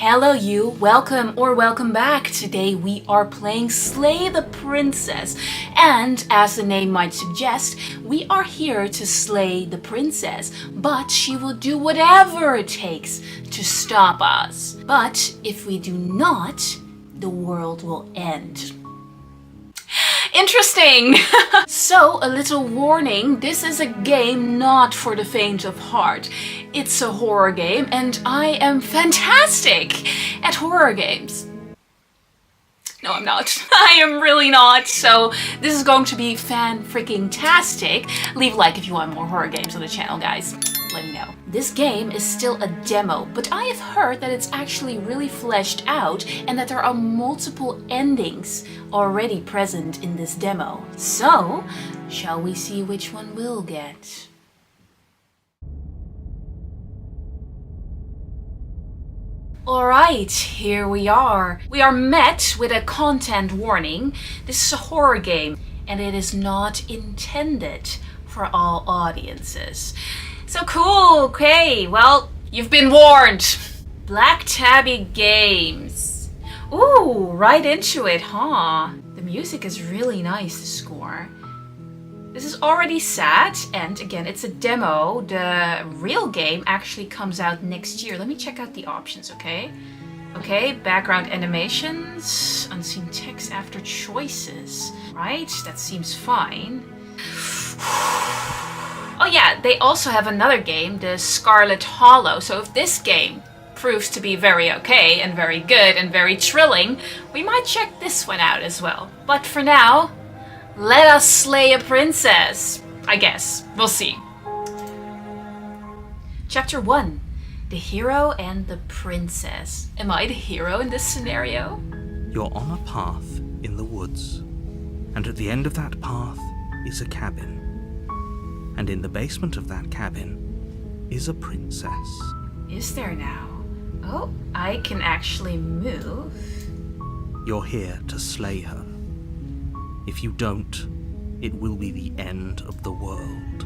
Hello you, welcome back. Today we are playing Slay the Princess. And as the name might suggest, we are here to slay the princess. But she will do whatever it takes to stop us. But if we do not, the world will end. Interesting! So, a little warning, this is a game not for the faint of heart. It's a horror game and I am fantastic at horror games. No, I'm not. I am really not. So this is going to be fan-freaking-tastic. Leave a like if you want more horror games on the channel, guys. Let me know. This game is still a demo, but I have heard that it's actually really fleshed out and that there are multiple endings already present in this demo. So, shall we see which one we'll get? Alright, here we are. We are met with a content warning. This is a horror game and it is not intended for all audiences. So cool, okay, well, you've been warned. Black Tabby Games. Ooh, right into it, huh? The music is really nice, the score. This is already sad, and again, it's a demo. The real game actually comes out next year. Let me check out the options, okay? Okay, background animations, unseen text after choices. Right, that seems fine. Oh yeah, they also have another game, the Scarlet Hollow. So if this game proves to be very okay and very good and very thrilling, we might check this one out as well. But for now, let us slay a princess. I guess. We'll see. Chapter 1. The hero and the princess. Am I the hero in this scenario? You're on a path in the woods, and at the end of that path is a cabin. And in the basement of that cabin is a princess. Is there now? Oh, I can actually move. You're here to slay her. If you don't, it will be the end of the world.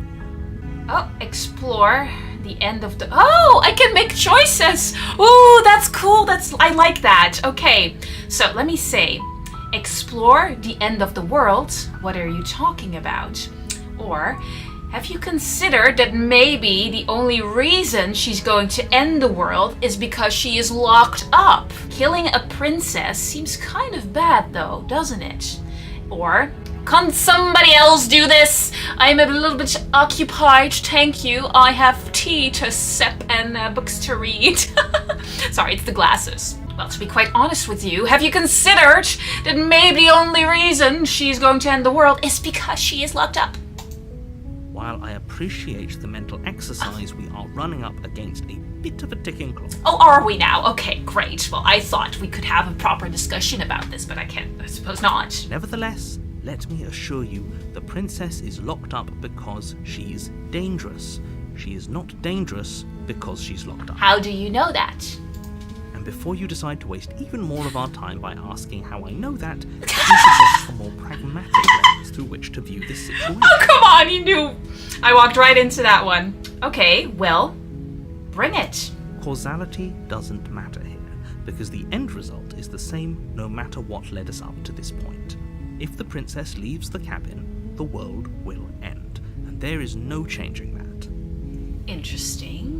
Oh, explore the end of the... Oh, I can make choices! Ooh, that's cool. I like that. Okay, so let me say, explore the end of the world. What are you talking about? Or, have you considered that maybe the only reason she's going to end the world is because she is locked up? Killing a princess seems kind of bad though, doesn't it? Or, can somebody else do this? I'm a little bit occupied, thank you. I have tea to sip and books to read. Sorry, it's the glasses. Well, to be quite honest with you, have you considered that maybe the only reason she's going to end the world is because she is locked up? While I appreciate the mental exercise, we are running up against a bit of a ticking clock. Oh, are we now? Okay, great. Well, I thought we could have a proper discussion about this, but I suppose not. Nevertheless, let me assure you, the princess is locked up because she's dangerous. She is not dangerous because she's locked up. How do you know that? And before you decide to waste even more of our time by asking how I know that, let me suggest a more pragmatic lens through which to view this situation. Oh, come on, you knew. I walked right into that one. Okay, well, bring it. Causality doesn't matter here, because the end result is the same no matter what led us up to this point. If the princess leaves the cabin, the world will end, and there is no changing that. Interesting.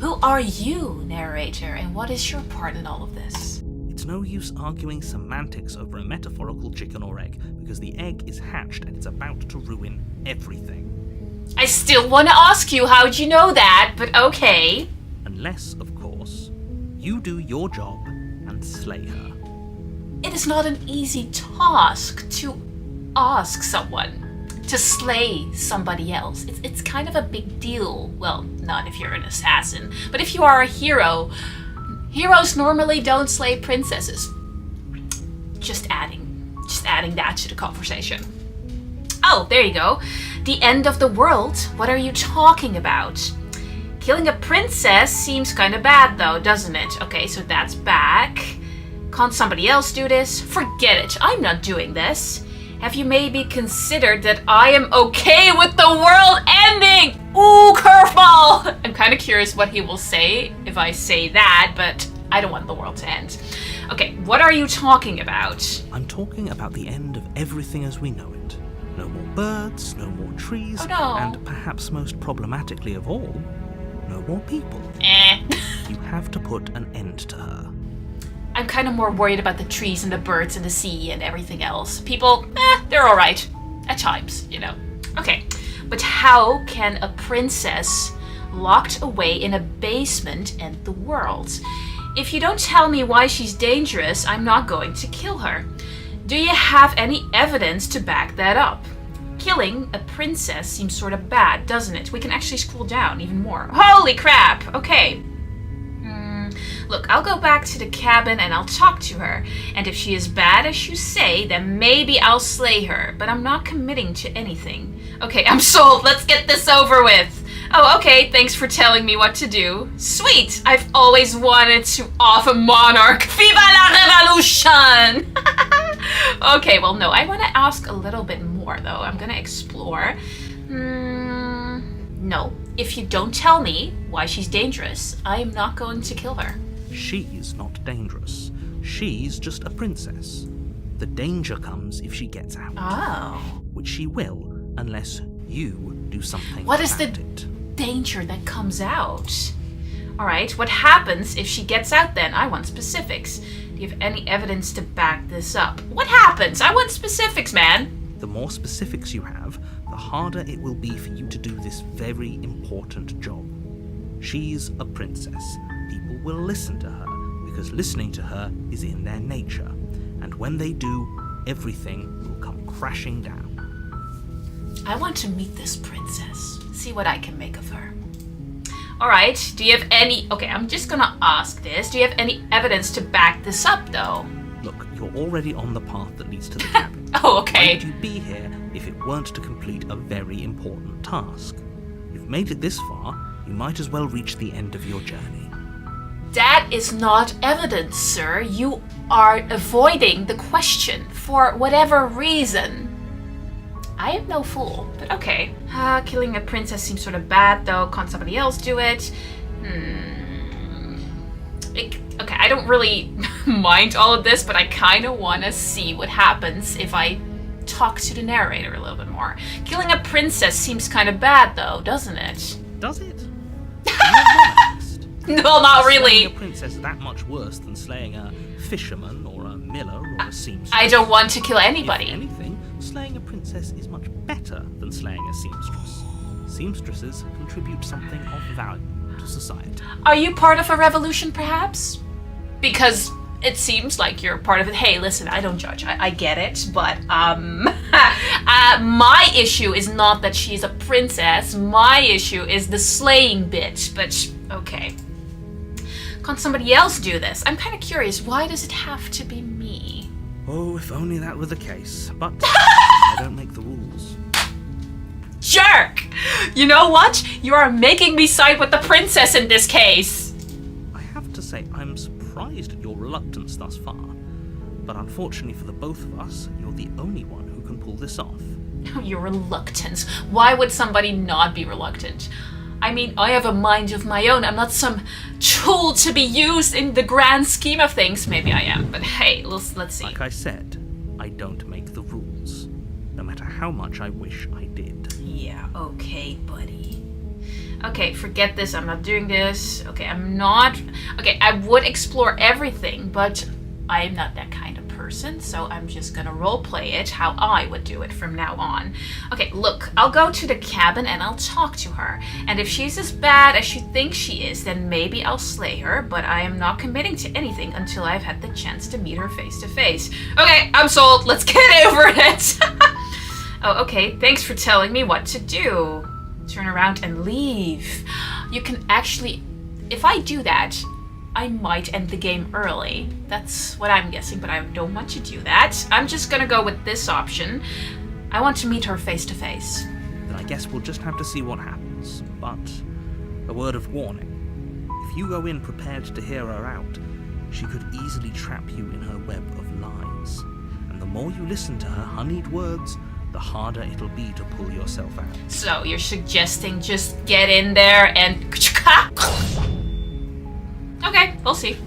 Who are you, narrator, and what is your part in all of this? It's no use arguing semantics over a metaphorical chicken or egg, because the egg is hatched and it's about to ruin everything. I still want to ask you how'd you know that, but okay. Unless, of course, you do your job and slay her. It is not an easy task to ask someone to slay somebody else. It's kind of a big deal. Well, not if you're an assassin, but if you are a hero, heroes normally don't slay princesses. Just adding that to the conversation. Oh, there you go. The end of the world? What are you talking about? Killing a princess seems kind of bad though, doesn't it? Okay, so that's back. Can't somebody else do this? Forget it. I'm not doing this. Have you maybe considered that I am okay with the world ending? Ooh, curveball! I'm kind of curious what he will say if I say that, but I don't want the world to end. Okay, what are you talking about? I'm talking about the end of everything as we know it. No more birds, no more trees, Oh, no. and perhaps most problematically of all, no more people. You have to put an end to her. I'm kind of more worried about the trees and the birds and the sea and everything else. People, they're alright. At times, you know. Okay, but how can a princess locked away in a basement end the world? If you don't tell me why she's dangerous, I'm not going to kill her. Do you have any evidence to back that up? Killing a princess seems sort of bad, doesn't it? We can actually scroll down even more. Holy crap! Okay. Look, I'll go back to the cabin and I'll talk to her. And if she is bad as you say, then maybe I'll slay her. But I'm not committing to anything. Okay, I'm sold. Let's get this over with. Oh, okay. Thanks for telling me what to do. Sweet. I've always wanted to off a monarch. Viva la revolution! Okay, well, no. I want to ask a little bit more, though. I'm going to explore. No. If you don't tell me why she's dangerous, I am not going to kill her. She's not dangerous. She's just a princess. The danger comes if she gets out. Oh. Which she will, unless you do something What about is the it. danger that comes out? Alright, what happens if she gets out then? I want specifics. Do you have any evidence to back this up? What happens? I want specifics, man. The more specifics you have, the harder it will be for you to do this very important job. She's a princess. People will listen to her, because listening to her is in their nature. And when they do, everything will come crashing down. I want to meet this princess. See what I can make of her. Alright, do you have any... Okay, I'm just gonna ask this. Do you have any evidence to back this up, though? Look, you're already on the path that leads to the cabin. Oh, okay. Why would you be here if it weren't to complete a very important task? You've made it this far, you might as well reach the end of your journey. That is not evidence, sir. You are avoiding the question for whatever reason. I am no fool, but okay. Killing a princess seems sort of bad, though. Can't somebody else do it? Okay, I don't really mind all of this, but I kind of want to see what happens if I talk to the narrator a little bit more. Killing a princess seems kind of bad, though, doesn't it? Does it? Honest. No, not really. Slaying a princess that much worse than slaying a fisherman or a miller or a seamstress? I don't want to kill anybody. If anything, slaying a princess is much better than slaying a seamstress. Seamstresses contribute something of value to society. Are you part of a revolution, perhaps? Because it seems like you're part of it. Hey, listen, I don't judge. I get it, but my issue is not that she's a princess. My issue is the slaying bit. But okay, can't somebody else do this? I'm kind of curious. Why does it have to be me? Oh, if only that were the case. But I don't make the rules. Jerk! You know what? You are making me side with the princess in this case. I have to say, I'm surprised at your reluctance thus far. But unfortunately for the both of us, you're the only one who can pull this off. Your reluctance. Why would somebody not be reluctant? I mean, I have a mind of my own. I'm not some tool to be used in the grand scheme of things. Maybe I am, but hey, let's see. Like I said, I don't make the rules. No matter how much I wish I did. Yeah, okay, buddy. Okay, forget this. I'm not doing this. Okay, I'm not... Okay, I would explore everything, but I am not that kind of person, so I'm just gonna roleplay it how I would do it from now on. Okay, look, I'll go to the cabin and I'll talk to her. And if she's as bad as she thinks she is, then maybe I'll slay her, but I am not committing to anything until I've had the chance to meet her face to face. Okay, I'm sold. Let's get over it. Oh, okay, thanks for telling me what to do. Turn around and leave. You can actually... If I do that, I might end the game early. That's what I'm guessing, but I don't want to do that. I'm just gonna go with this option. I want to meet her face to face. Then I guess we'll just have to see what happens. But a word of warning. If you go in prepared to hear her out, she could easily trap you in her web of lies. And the more you listen to her honeyed words, the harder it'll be to pull yourself out. So you're suggesting just get in there and... Okay, we'll see.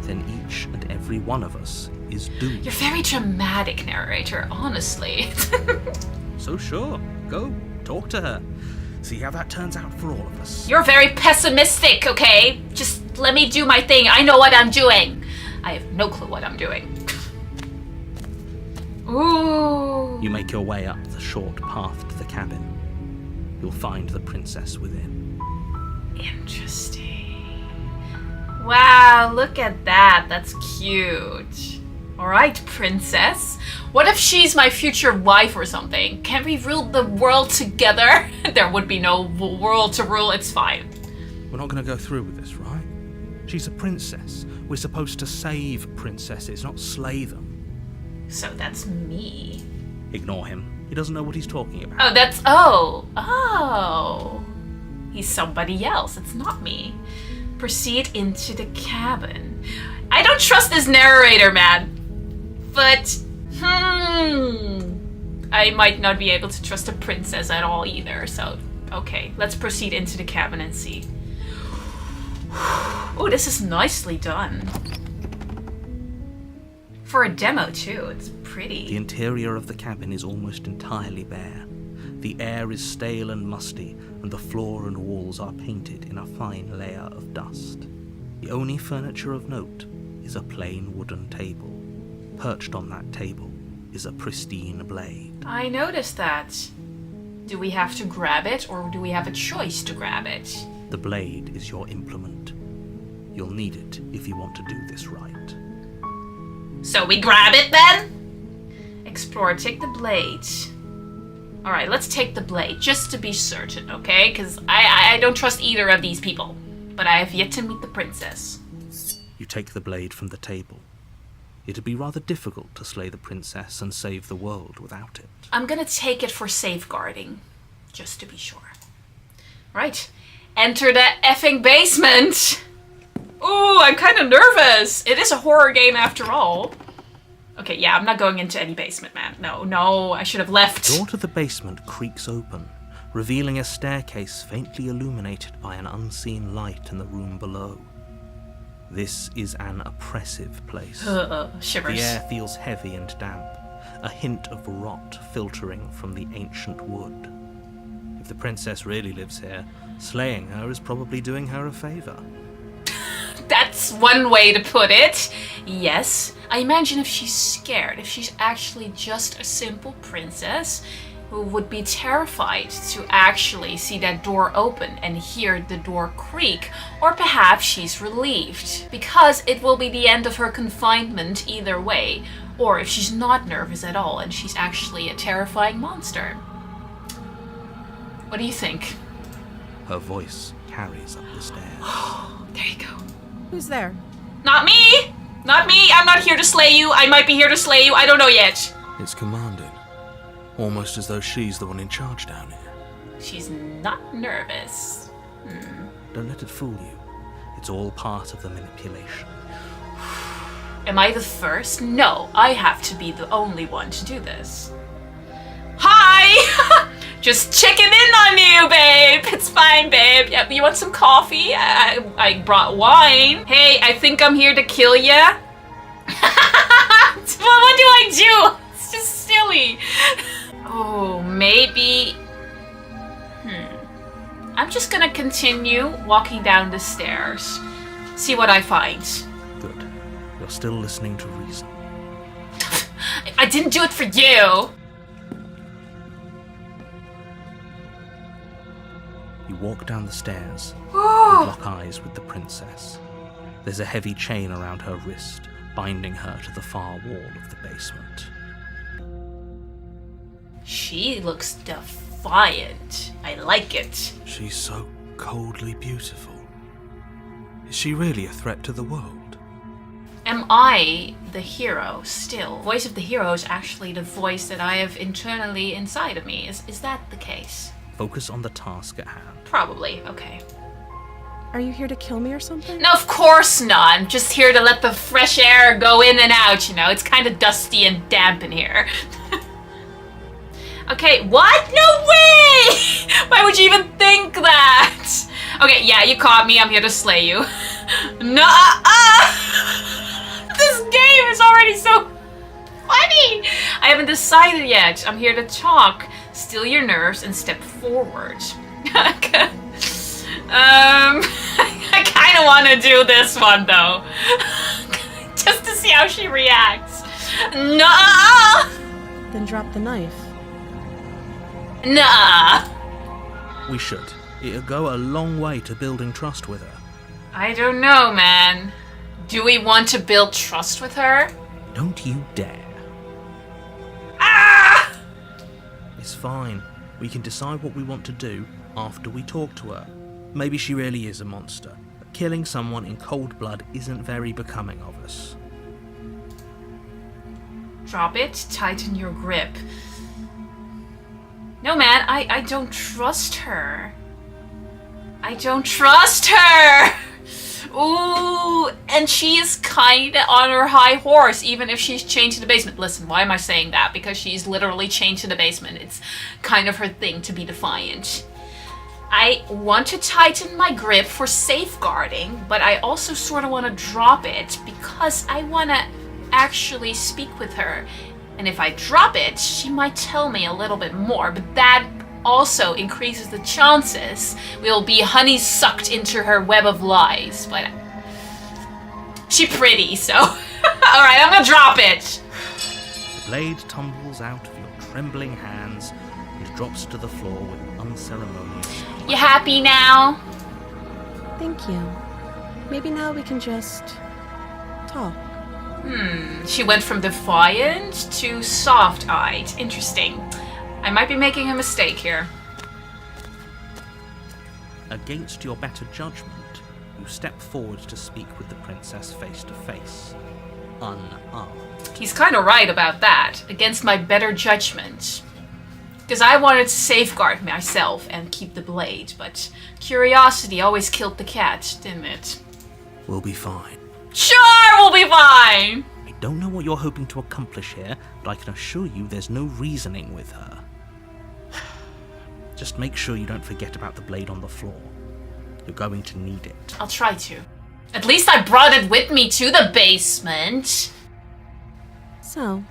then each and every one of us is doomed. You're very dramatic, narrator, honestly. So sure, go, talk to her. See how that turns out for all of us. You're very pessimistic, okay? Just let me do my thing. I know what I'm doing. I have no clue what I'm doing. Ooh. You make your way up the short path to the cabin. You'll find the princess within. Interesting. Wow, look at that. That's cute. Alright, princess. What if she's my future wife or something? Can we rule the world together? There would be no world to rule, it's fine. We're not going to go through with this, right? She's a princess. We're supposed to save princesses, not slay them. So that's me. Ignore him. He doesn't know what he's talking about. Oh, that's... Oh. He's somebody else. It's not me. Proceed into the cabin. I don't trust this narrator, man. But... I might not be able to trust a princess at all either, so... Okay, let's proceed into the cabin and see. Oh, this is nicely done. For a demo, too. It's pretty. The interior of the cabin is almost entirely bare. The air is stale and musty, and the floor and walls are painted in a fine layer of dust. The only furniture of note is a plain wooden table. Perched on that table is a pristine blade. I noticed that. Do we have to grab it, or do we have a choice to grab it? The blade is your implement. You'll need it if you want to do this right. So we grab it then? Explorer, take the blade. Alright, let's take the blade, just to be certain, okay? Because I don't trust either of these people. But I have yet to meet the princess. You take the blade from the table. It'd be rather difficult to slay the princess and save the world without it. I'm gonna take it for safeguarding, just to be sure. Right, enter the effing basement! Ooh, I'm kind of nervous. It is a horror game after all. Okay, yeah, I'm not going into any basement, man. No, I should have left. The door to the basement creaks open, revealing a staircase faintly illuminated by an unseen light in the room below. This is an oppressive place. Shivers. The air feels heavy and damp, a hint of rot filtering from the ancient wood. If the princess really lives here, slaying her is probably doing her a favor. That's one way to put it. Yes, I imagine if she's scared, if she's actually just a simple princess who would be terrified to actually see that door open and hear the door creak, or perhaps she's relieved because it will be the end of her confinement either way, or if she's not nervous at all and she's actually a terrifying monster. What do you think? Her voice carries up the stairs. There you go. Who's there? Not me! Not me! I'm not here to slay you. I might be here to slay you. I don't know yet. It's commanding. Almost as though she's the one in charge down here. She's not nervous. Don't let it fool you. It's all part of the manipulation. Am I the first? No, I have to be the only one to do this. Hi! Just checking in on you, babe. It's fine, babe. Yeah, you want some coffee? I brought wine. Hey, I think I'm here to kill ya. What do I do? It's just silly. Oh, maybe... I'm just gonna continue walking down the stairs. See what I find. Good. You're still listening to reason. I didn't do it for you. You walk down the stairs and lock eyes with the princess. There's a heavy chain around her wrist, binding her to the far wall of the basement. She looks defiant. I like it. She's so coldly beautiful. Is she really a threat to the world? Am I the hero still? Voice of the hero is actually the voice that I have internally inside of me. Is that the case? Focus on the task at hand. Probably. Okay. Are you here to kill me or something? No, of course not. I'm just here to let the fresh air go in and out, you know. It's kind of dusty and damp in here. Okay, what? No way! Why would you even think that? Okay, yeah, you caught me. I'm here to slay you. No, this game is already so funny. I haven't decided yet. I'm here to talk. Still your nerves and step forward. I kind of want to do this one though, just to see how she reacts. No. Then drop the knife. Nah. We should. It'll go a long way to building trust with her. I don't know, man. Do we want to build trust with her? Don't you dare. Ah! It's fine. We can decide what we want to do after we talk to her. Maybe she really is a monster. Killing someone in cold blood isn't very becoming of us. Drop it, tighten your grip. No, man, I don't trust her. I don't trust her! Ooh, and she is kinda on her high horse, even if she's chained to the basement. Listen, why am I saying that? Because she's literally chained to the basement. It's kind of her thing to be defiant. I want to tighten my grip for safeguarding, but I also sort of want to drop it because I want to actually speak with her. And if I drop it, she might tell me a little bit more, but that also increases the chances we'll be honey sucked into her web of lies. But she's pretty, so alright, I'm gonna drop it. The blade tumbles out of your trembling hands and drops to the floor with unceremonious. You happy now? Thank you. Maybe now we can just talk. She went from defiant to soft-eyed. Interesting. I might be making a mistake here. Against your better judgment, you step forward to speak with the princess face to face, unarmed. He's kind of right about that. Against my better judgment. Because I wanted to safeguard myself and keep the blade, but curiosity always killed the cat, didn't it? We'll be fine. Sure, we'll be fine! I don't know what you're hoping to accomplish here, but I can assure you there's no reasoning with her. Just make sure you don't forget about the blade on the floor. You're going to need it. I'll try to. At least I brought it with me to the basement. So,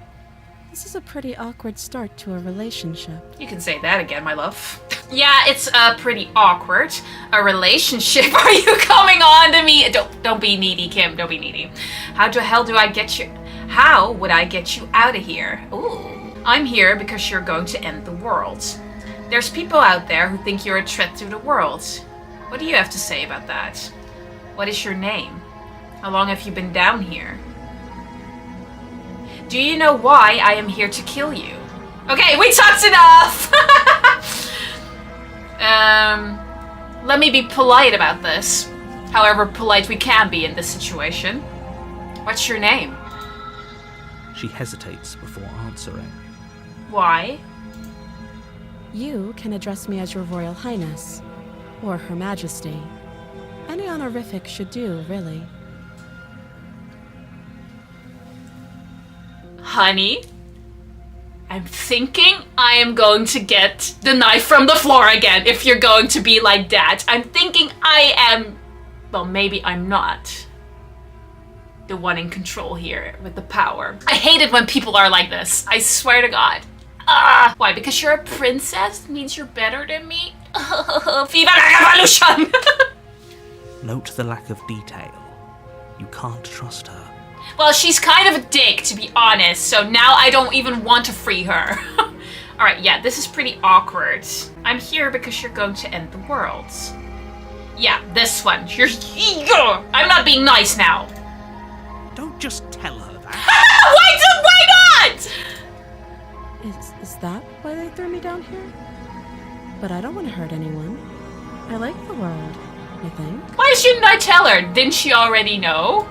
this is a pretty awkward start to a relationship. You can say that again, my love. Yeah, it's pretty awkward. A relationship? Are you coming on to me? Don't be needy, Kim. Don't be needy. How the hell do I get you? How would I get you out of here? Ooh. I'm here because you're going to end the world. There's people out there who think you're a threat to the world. What do you have to say about that? What is your name? How long have you been down here? Do you know why I am here to kill you? Okay, we talked enough! Let me be polite about this. However polite we can be in this situation. What's your name? She hesitates before answering. Why? You can address me as your Royal Highness, or Her Majesty. Any honorific should do, really. Honey, I'm thinking I am going to get the knife from the floor again if you're going to be like that. I'm thinking I am, well, maybe I'm not the one in control here with the power. I hate it when people are like this. I swear to God. Why? Because you're a princess means you're better than me? Viva la revolution! Note the lack of detail. You can't trust her. Well, she's kind of a dick, to be honest, so now I don't even want to free her. Alright, yeah, this is pretty awkward. I'm here because you're going to end the world. Yeah, this one. I'm not being nice now. Don't just tell her that. Why not? Is that why they threw me down here? But I don't want to hurt anyone. I like the world, I think. Why shouldn't I tell her? Didn't she already know?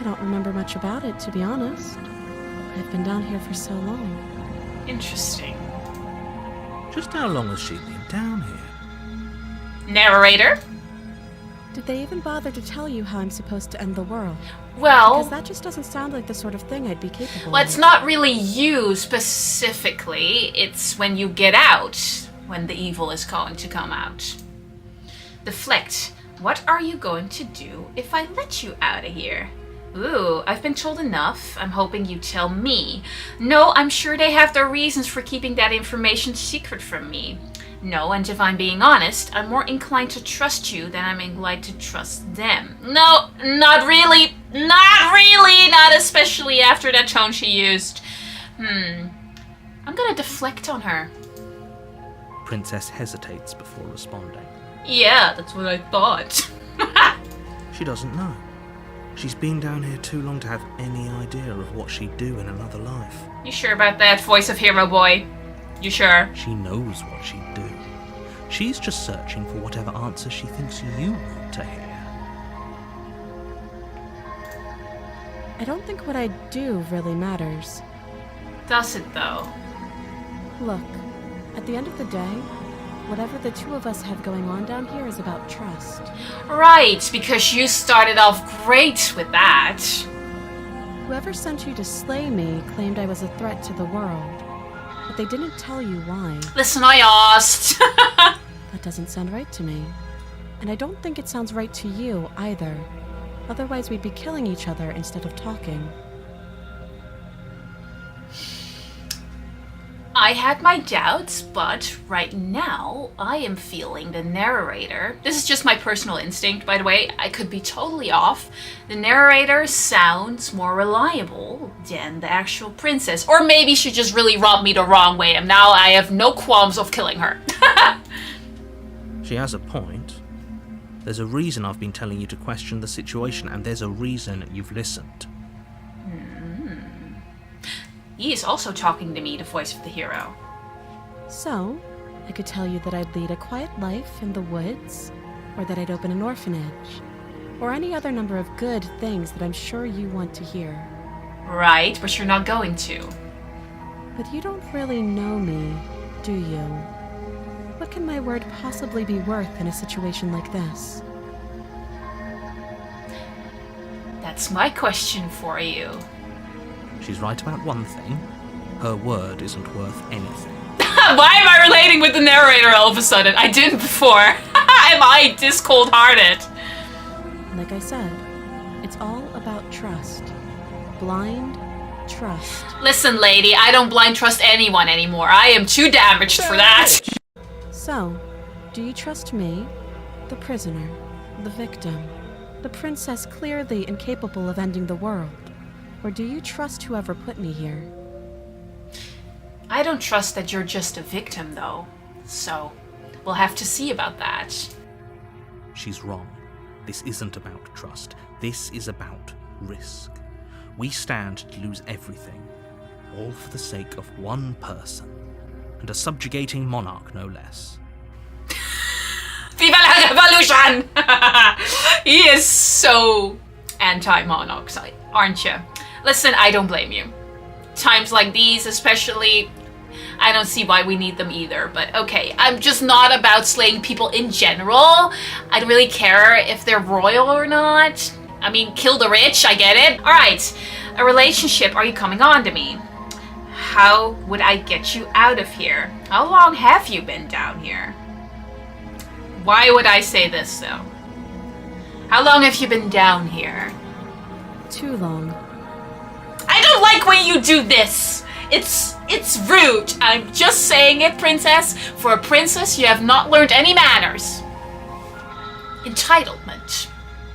I don't remember much about it, to be honest. I've been down here for so long. Interesting. Just how long has she been down here? Narrator? Did they even bother to tell you how I'm supposed to end the world? Well, Because that just doesn't sound like the sort of thing I'd be capable well, of. it's not really you specifically. It's when you get out, when the evil is going to come out. Deflect. What are you going to do if I let you out of here? Ooh, I've been told enough. I'm hoping you tell me. No, I'm sure they have their reasons for keeping that information secret from me. No, and if I'm being honest, I'm more inclined to trust you than I'm inclined to trust them. No, not really. Not really. Not especially after that tone she used. I'm gonna deflect on her. Princess hesitates before responding. Yeah, that's what I thought. She doesn't know. She's been down here too long to have any idea of what she'd do in another life. You sure about that, voice of hero boy? You sure? She knows what she'd do. She's just searching for whatever answer she thinks you want to hear. I don't think what I do really matters. Does it though? Look, at the end of the day, whatever the two of us have going on down here is about trust. Right, because you started off great with that. Whoever sent you to slay me claimed I was a threat to the world, but they didn't tell you why. Listen, I asked. That doesn't sound right to me. And I don't think it sounds right to you either. Otherwise we'd be killing each other instead of talking. I had my doubts, but right now I am feeling the narrator. This is just my personal instinct, by the way. I could be totally off. The narrator sounds more reliable than the actual princess. Or maybe she just really rubbed me the wrong way and now I have no qualms of killing her. She has a point. There's a reason I've been telling you to question the situation, and there's a reason you've listened. He is also talking to me, the voice of the hero. So, I could tell you that I'd lead a quiet life in the woods, or that I'd open an orphanage, or any other number of good things that I'm sure you want to hear. Right, but you're not going to. But you don't really know me, do you? What can my word possibly be worth in a situation like this? That's my question for you. She's right about one thing. Her word isn't worth anything. Why am I relating with the narrator all of a sudden? I didn't before. Am I this cold-hearted? Like I said, it's all about trust. Blind trust. Listen, lady, I don't blind trust anyone anymore. I am too damaged for that. So, do you trust me, the prisoner, the victim, the princess clearly incapable of ending the world? Or do you trust whoever put me here? I don't trust that you're just a victim, though. So, we'll have to see about that. She's wrong. This isn't about trust. This is about risk. We stand to lose everything, all for the sake of one person, and a subjugating monarch, no less. Viva la revolution! He is so anti-monarch, aren't you? Listen, I don't blame you. Times like these, especially, I don't see why we need them either. But okay, I'm just not about slaying people in general. I don't really care if they're royal or not. I mean, kill the rich, I get it. Alright, a relationship, are you coming on to me? How would I get you out of here? How long have you been down here? Why would I say this, though? How long have you been down here? Too long. I don't like when you do this. It's rude. I'm just saying it, princess. For a princess, you have not learned any manners. Entitlement.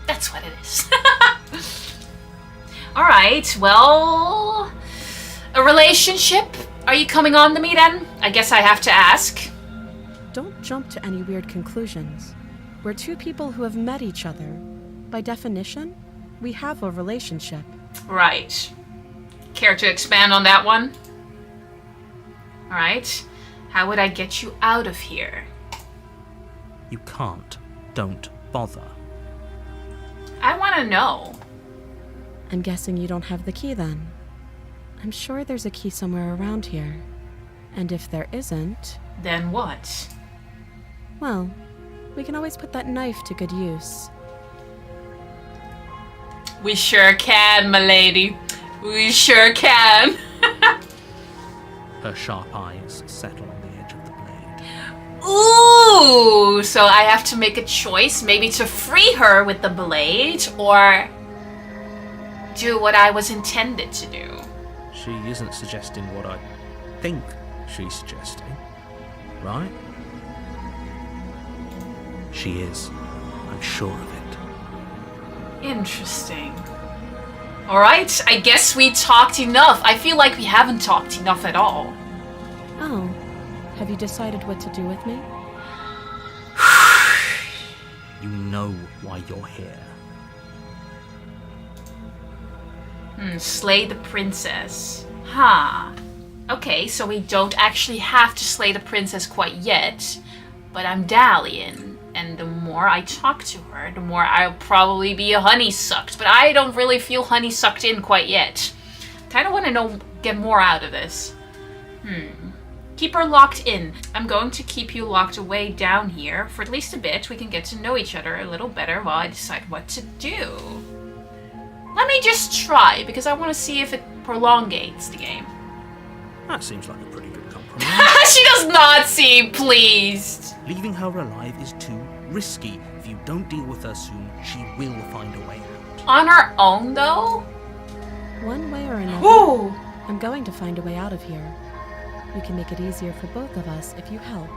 That's what it is. Alright, well... A relationship? Are you coming on to me then? I guess I have to ask. Don't jump to any weird conclusions. We're two people who have met each other. By definition, we have a relationship. Right. Care to expand on that one? Alright. How would I get you out of here? You can't. Don't bother. I want to know. I'm guessing you don't have the key then. I'm sure there's a key somewhere around here. And if there isn't... Then what? Well, we can always put that knife to good use. We sure can, milady. We sure can. Her sharp eyes settle on the edge of the blade. Ooh, so I have to make a choice, maybe to free her with the blade, or do what I was intended to do. She isn't suggesting what I think she's suggesting, right? She is. I'm sure of it. Interesting. Alright, I guess we talked enough. I feel like we haven't talked enough at all. Oh, have you decided what to do with me? You know why you're here. Slay the princess. Huh. Okay, so we don't actually have to slay the princess quite yet, but I'm dallying, and the more I talk to her, the more I'll probably be honey-sucked, but I don't really feel honey-sucked in quite yet. Kinda wanna get more out of this. Keep her locked in. I'm going to keep you locked away down here for at least a bit. We can get to know each other a little better while I decide what to do. Let me just try, because I want to see if it prolongates the game. That seems like a pretty good compromise. She does not seem pleased. Leaving her alive is too risky. If you don't deal with her soon, she will find a way out. On her own, though? One way or another, Ooh. I'm going to find a way out of here. We can make it easier for both of us if you help.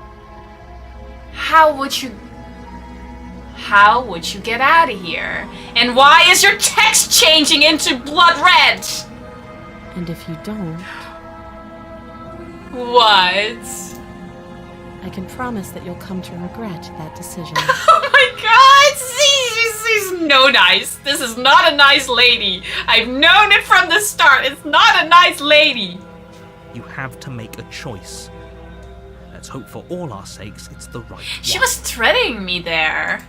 How would you get out of here? And why is your text changing into blood red? And if you don't, what? I can promise that you'll come to regret that decision. Oh my god! She's no nice. This is not a nice lady. I've known it from the start. It's not a nice lady. You have to make a choice. Let's hope for all our sakes it's the right one. She was threatening me there.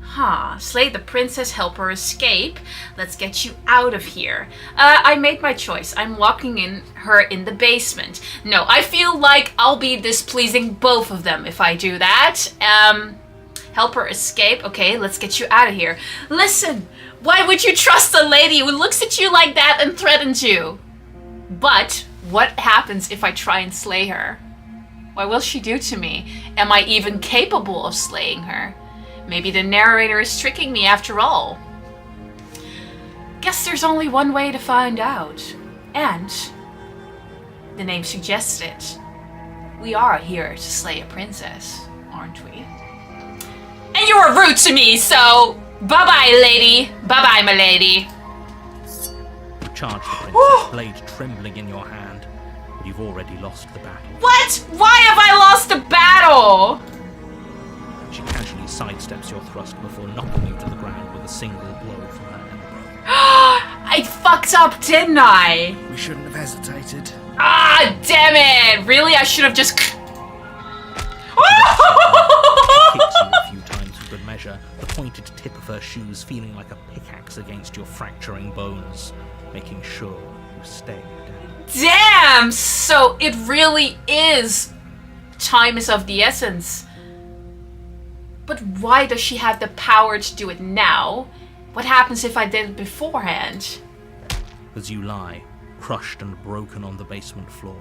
Huh. Slay the princess, help her escape. Let's get you out of here. I made my choice. I'm locking her in the basement. No, I feel like I'll be displeasing both of them if I do that. Help her escape. Okay, let's get you out of here. Listen, why would you trust a lady who looks at you like that and threatens you? But what happens if I try and slay her? What will she do to me? Am I even capable of slaying her? Maybe the narrator is tricking me after all. Guess there's only one way to find out. And the name suggests it. We are here to slay a princess, aren't we? And you were rude to me, so bye-bye, lady. Bye-bye, my lady. Charge the princess, blade trembling in your hand, but you've already lost the battle. What? Why have I lost the battle? She casually sidesteps your thrust before knocking you to the ground with a single blow from her elbow. I fucked up, didn't I? We shouldn't have hesitated. Ah, damn it! Really? I should have just... Hits you a few times for good measure, the pointed tip of her shoes feeling like a pickaxe against your fracturing bones, making sure you stay down. Damn! So it really is... Time is of the essence. But why does she have the power to do it now? What happens if I did it beforehand? As you lie, crushed and broken on the basement floor,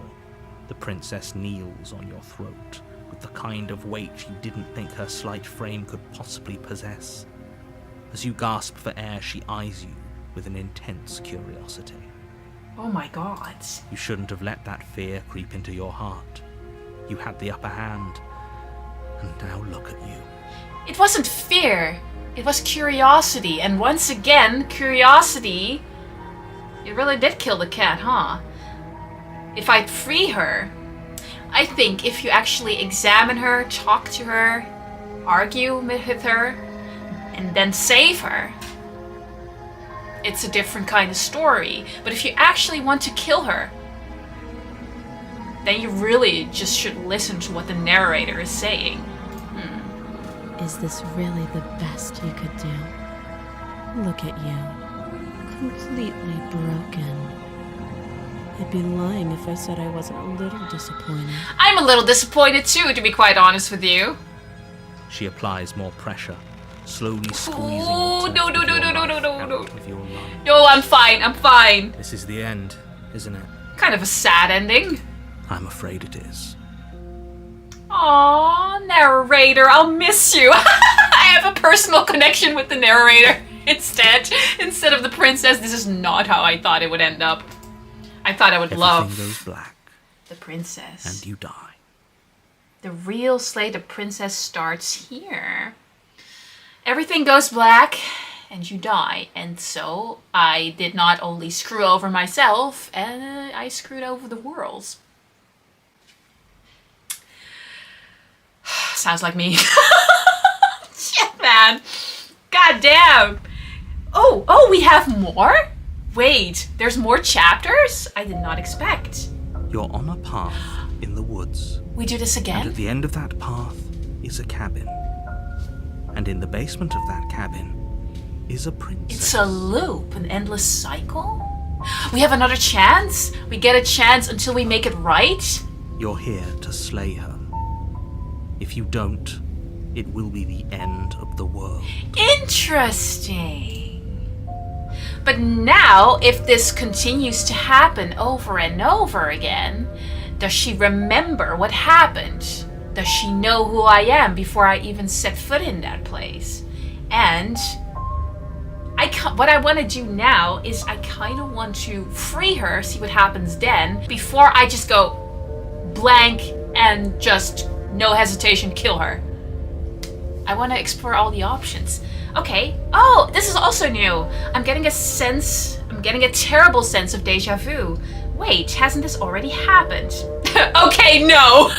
the princess kneels on your throat with the kind of weight you didn't think her slight frame could possibly possess. As you gasp for air, she eyes you with an intense curiosity. Oh my god. You shouldn't have let that fear creep into your heart. You had the upper hand, and now look at you. It wasn't fear, it was curiosity, and once again, curiosity, it really did kill the cat, huh? If I'd free her, I think if you actually examine her, talk to her, argue with her, and then save her, it's a different kind of story. But if you actually want to kill her, then you really just should listen to what the narrator is saying. Is this really the best you could do? Look at you. Completely broken. I'd be lying if I said I wasn't a little disappointed. I'm a little disappointed too, to be quite honest with you. She applies more pressure, slowly squeezing Oh, the no, tip no, of no, your no, no, knife no, no, no. out of your lung. No, I'm fine, I'm fine. This is the end, isn't it? Kind of a sad ending. I'm afraid it is. Aww, narrator, I'll miss you. I have a personal connection with the narrator instead of the princess. This is not how I thought it would end up. I thought I would love Everything goes black, the princess. and you die. The real Slay the Princess starts here. Everything goes black and you die. And so I did not only screw over myself, and I screwed over the world. Sounds like me. Shit, man. God damn. Oh, we have more? Wait, there's more chapters? I did not expect. You're on a path in the woods. We do this And again? at the end of that path is a cabin. And in the basement of that cabin is a princess. It's a loop, an endless cycle? We have another chance? We get a chance until we make it right? You're here to slay her. If you don't, it will be the end of the world. Interesting. But now, if this continues to happen over and over again, does she remember what happened? Does she know who I am before I even set foot in that place? And what I want to do now is I kind of want to free her, see what happens then, before I just go blank and just no hesitation kill her. I want to explore all the options. Okay. Oh, this is also new. I'm getting a terrible sense of deja vu. Wait, hasn't this already happened? Okay, no.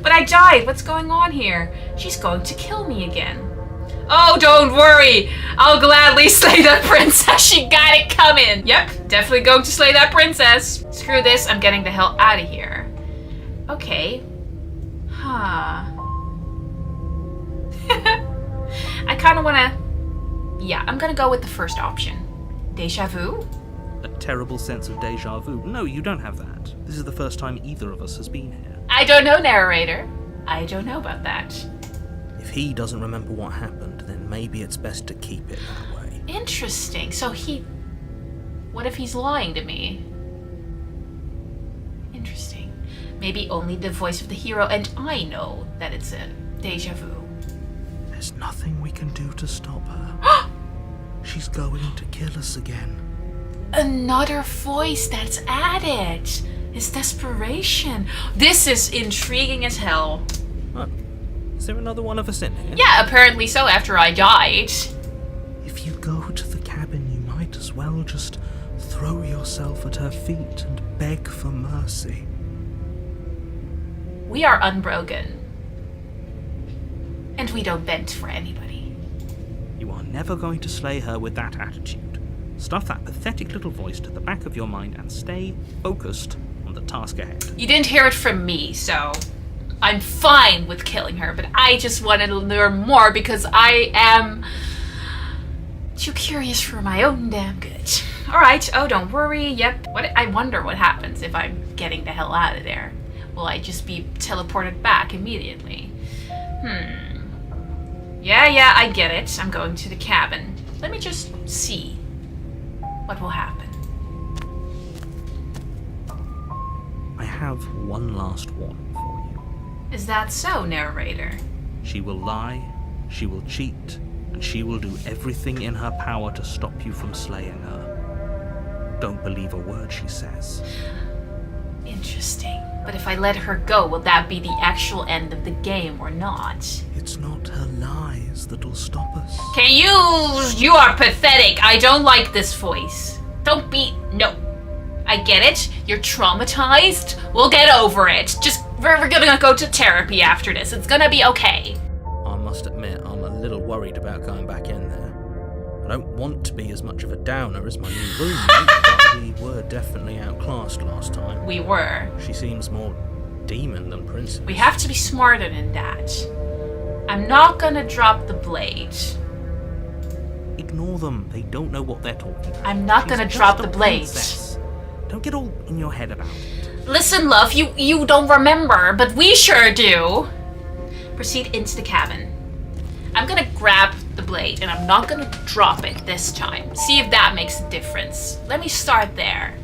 But I died. What's going on here? She's going to kill me again. Oh, don't worry. I'll gladly slay that princess. She got it coming. Yep, definitely going to slay that princess. Screw this. I'm getting the hell out of here. Okay. Huh. I kind of want to... Yeah, I'm going to go with the first option. Deja vu? A terrible sense of deja vu. No, you don't have that. This is the first time either of us has been here. I don't know, narrator. I don't know about that. If he doesn't remember what happened, then maybe it's best to keep it that way. Interesting. So what if he's lying to me? Interesting. Maybe only the voice of the hero and I know that it's a deja vu. There's nothing we can do to stop her. She's going to kill us again. Another voice that's added. It's desperation. This is intriguing as hell. Oh, is there another one of us in here? Yeah, apparently so after I died. If you go to the cabin, you might as well just throw yourself at her feet and beg for mercy. We are unbroken. And we don't bend for anybody. You are never going to slay her with that attitude. Stuff that pathetic little voice to the back of your mind and stay focused on the task ahead. You didn't hear it from me, so I'm fine with killing her, but I just wanted to learn more because I am too curious for my own damn good. Alright, oh, don't worry. Yep. I wonder what happens if I'm getting the hell out of there. Will I just be teleported back immediately? Yeah, I get it. I'm going to the cabin. Let me just see what will happen. I have one last warning for you. Is that so, narrator? She will lie, she will cheat, and she will do everything in her power to stop you from slaying her. Don't believe a word she says. Interesting. But if I let her go, will that be the actual end of the game or not? It's not her lies that'll stop us. Can you are pathetic. I don't like this voice. No. I get it. You're traumatized. We'll get over it. We're gonna go to therapy after this. It's gonna be okay. I must admit, I'm a little worried about going back in there. I don't want to be as much of a downer as my new roommate, but we were definitely outclassed last time. We were. She seems more demon than princess. We have to be smarter than that. I'm not gonna drop the blade. Ignore them. They don't know what they're talking about. I'm not gonna She's drop just the a blade. princess. Don't get all in your head about it. Listen, love, you don't remember, but we sure do. Proceed into the cabin. I'm gonna grab the blade and I'm not gonna drop it this time. See if that makes a difference. Let me start there.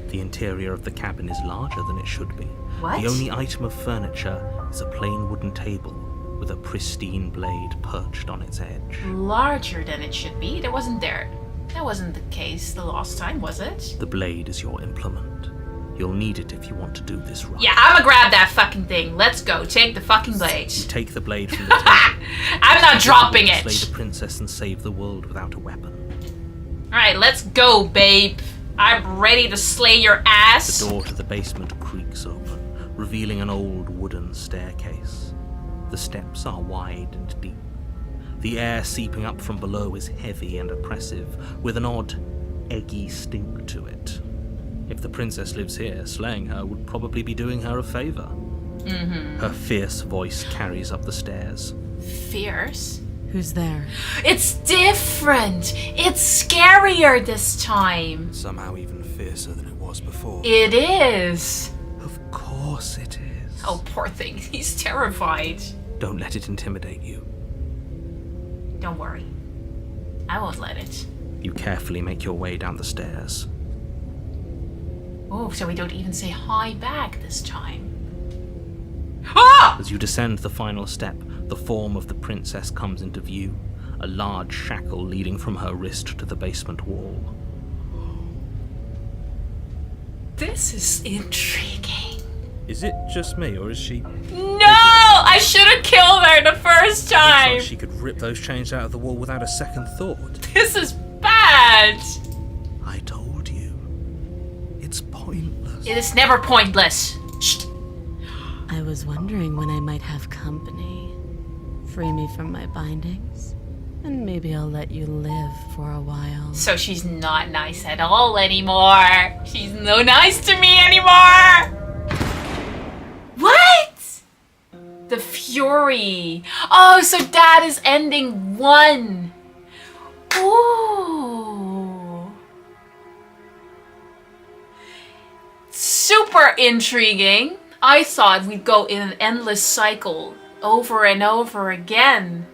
The interior of the cabin is larger than it should be, What? The only item of furniture is a plain wooden table with a pristine blade perched on its edge. Larger than it should be. That wasn't the case the last time, was it? The blade is your implement. You'll need it if you want to do this right. Yeah, I'ma grab that fucking thing. Let's go. Take the fucking blade. You take the blade from the table. I'm not dropping it. Slay the princess and save the world without a weapon. Alright, let's go, babe. I'm ready to slay your ass. The door to the basement creaks open, revealing an old wooden staircase. The steps are wide and deep. The air seeping up from below is heavy and oppressive, with an odd, eggy stink to it. If the princess lives here, slaying her would probably be doing her a favor. Mm-hmm. Her fierce voice carries up the stairs. Fierce? Who's there? It's different! It's scarier this time! Somehow even fiercer than it was before. It is! Of course it is. Oh, poor thing. He's terrified. Don't let it intimidate you. Don't worry. I won't let it. You carefully make your way down the stairs. Oh, so we don't even say hi back this time. Ah! As you descend the final step, the form of the princess comes into view, a large shackle leading from her wrist to the basement wall. This is intriguing. Is it just me, or is she... No! I should have killed her the first Looks like time! she could rip those chains out of the wall without a second thought. This is bad! I told you. It's pointless. It is never pointless. Shh. I was wondering when I might have company. Free me from my bindings, and maybe I'll let you live for a while. So she's not nice at all anymore. She's no nice to me anymore. What? The Fury. Oh, so that is ending 1. Ooh. Super intriguing. I thought we'd go in an endless cycle over and over again.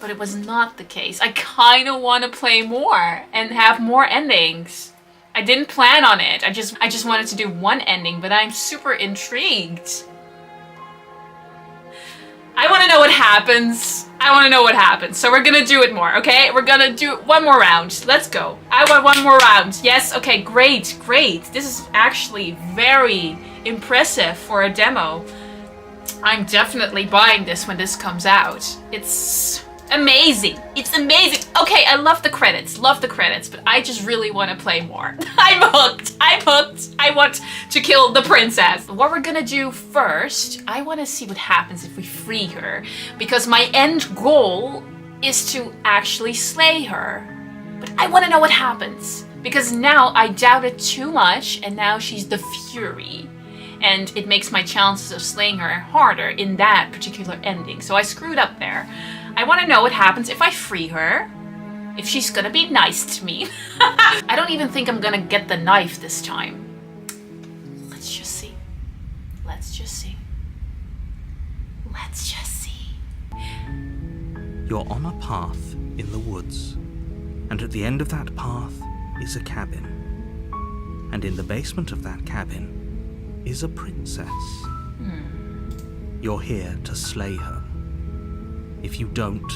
But it was not the case. I kind of want to play more and have more endings. I didn't plan on it. I just wanted to do one ending, but I'm super intrigued. I want to know what happens. So we're gonna do it more, okay? We're gonna do one more round. Let's go. I want one more round. Yes, okay, great. This is actually very impressive for a demo. I'm definitely buying this when this comes out. It's amazing. Okay, I love the credits, but I just really want to play more. I'm hooked. I want to kill the princess. What we're gonna do first, I want to see what happens if we free her, because my end goal is to actually slay her. But I want to know what happens, because now I doubt it too much, and now she's the Fury. And it makes my chances of slaying her harder in that particular ending. So I screwed up there. I want to know what happens if I free her. If she's gonna be nice to me. I don't even think I'm gonna get the knife this time. Let's just see. You're on a path in the woods, and at the end of that path is a cabin. And in the basement of that cabin is a princess. You're here to slay her. If you don't,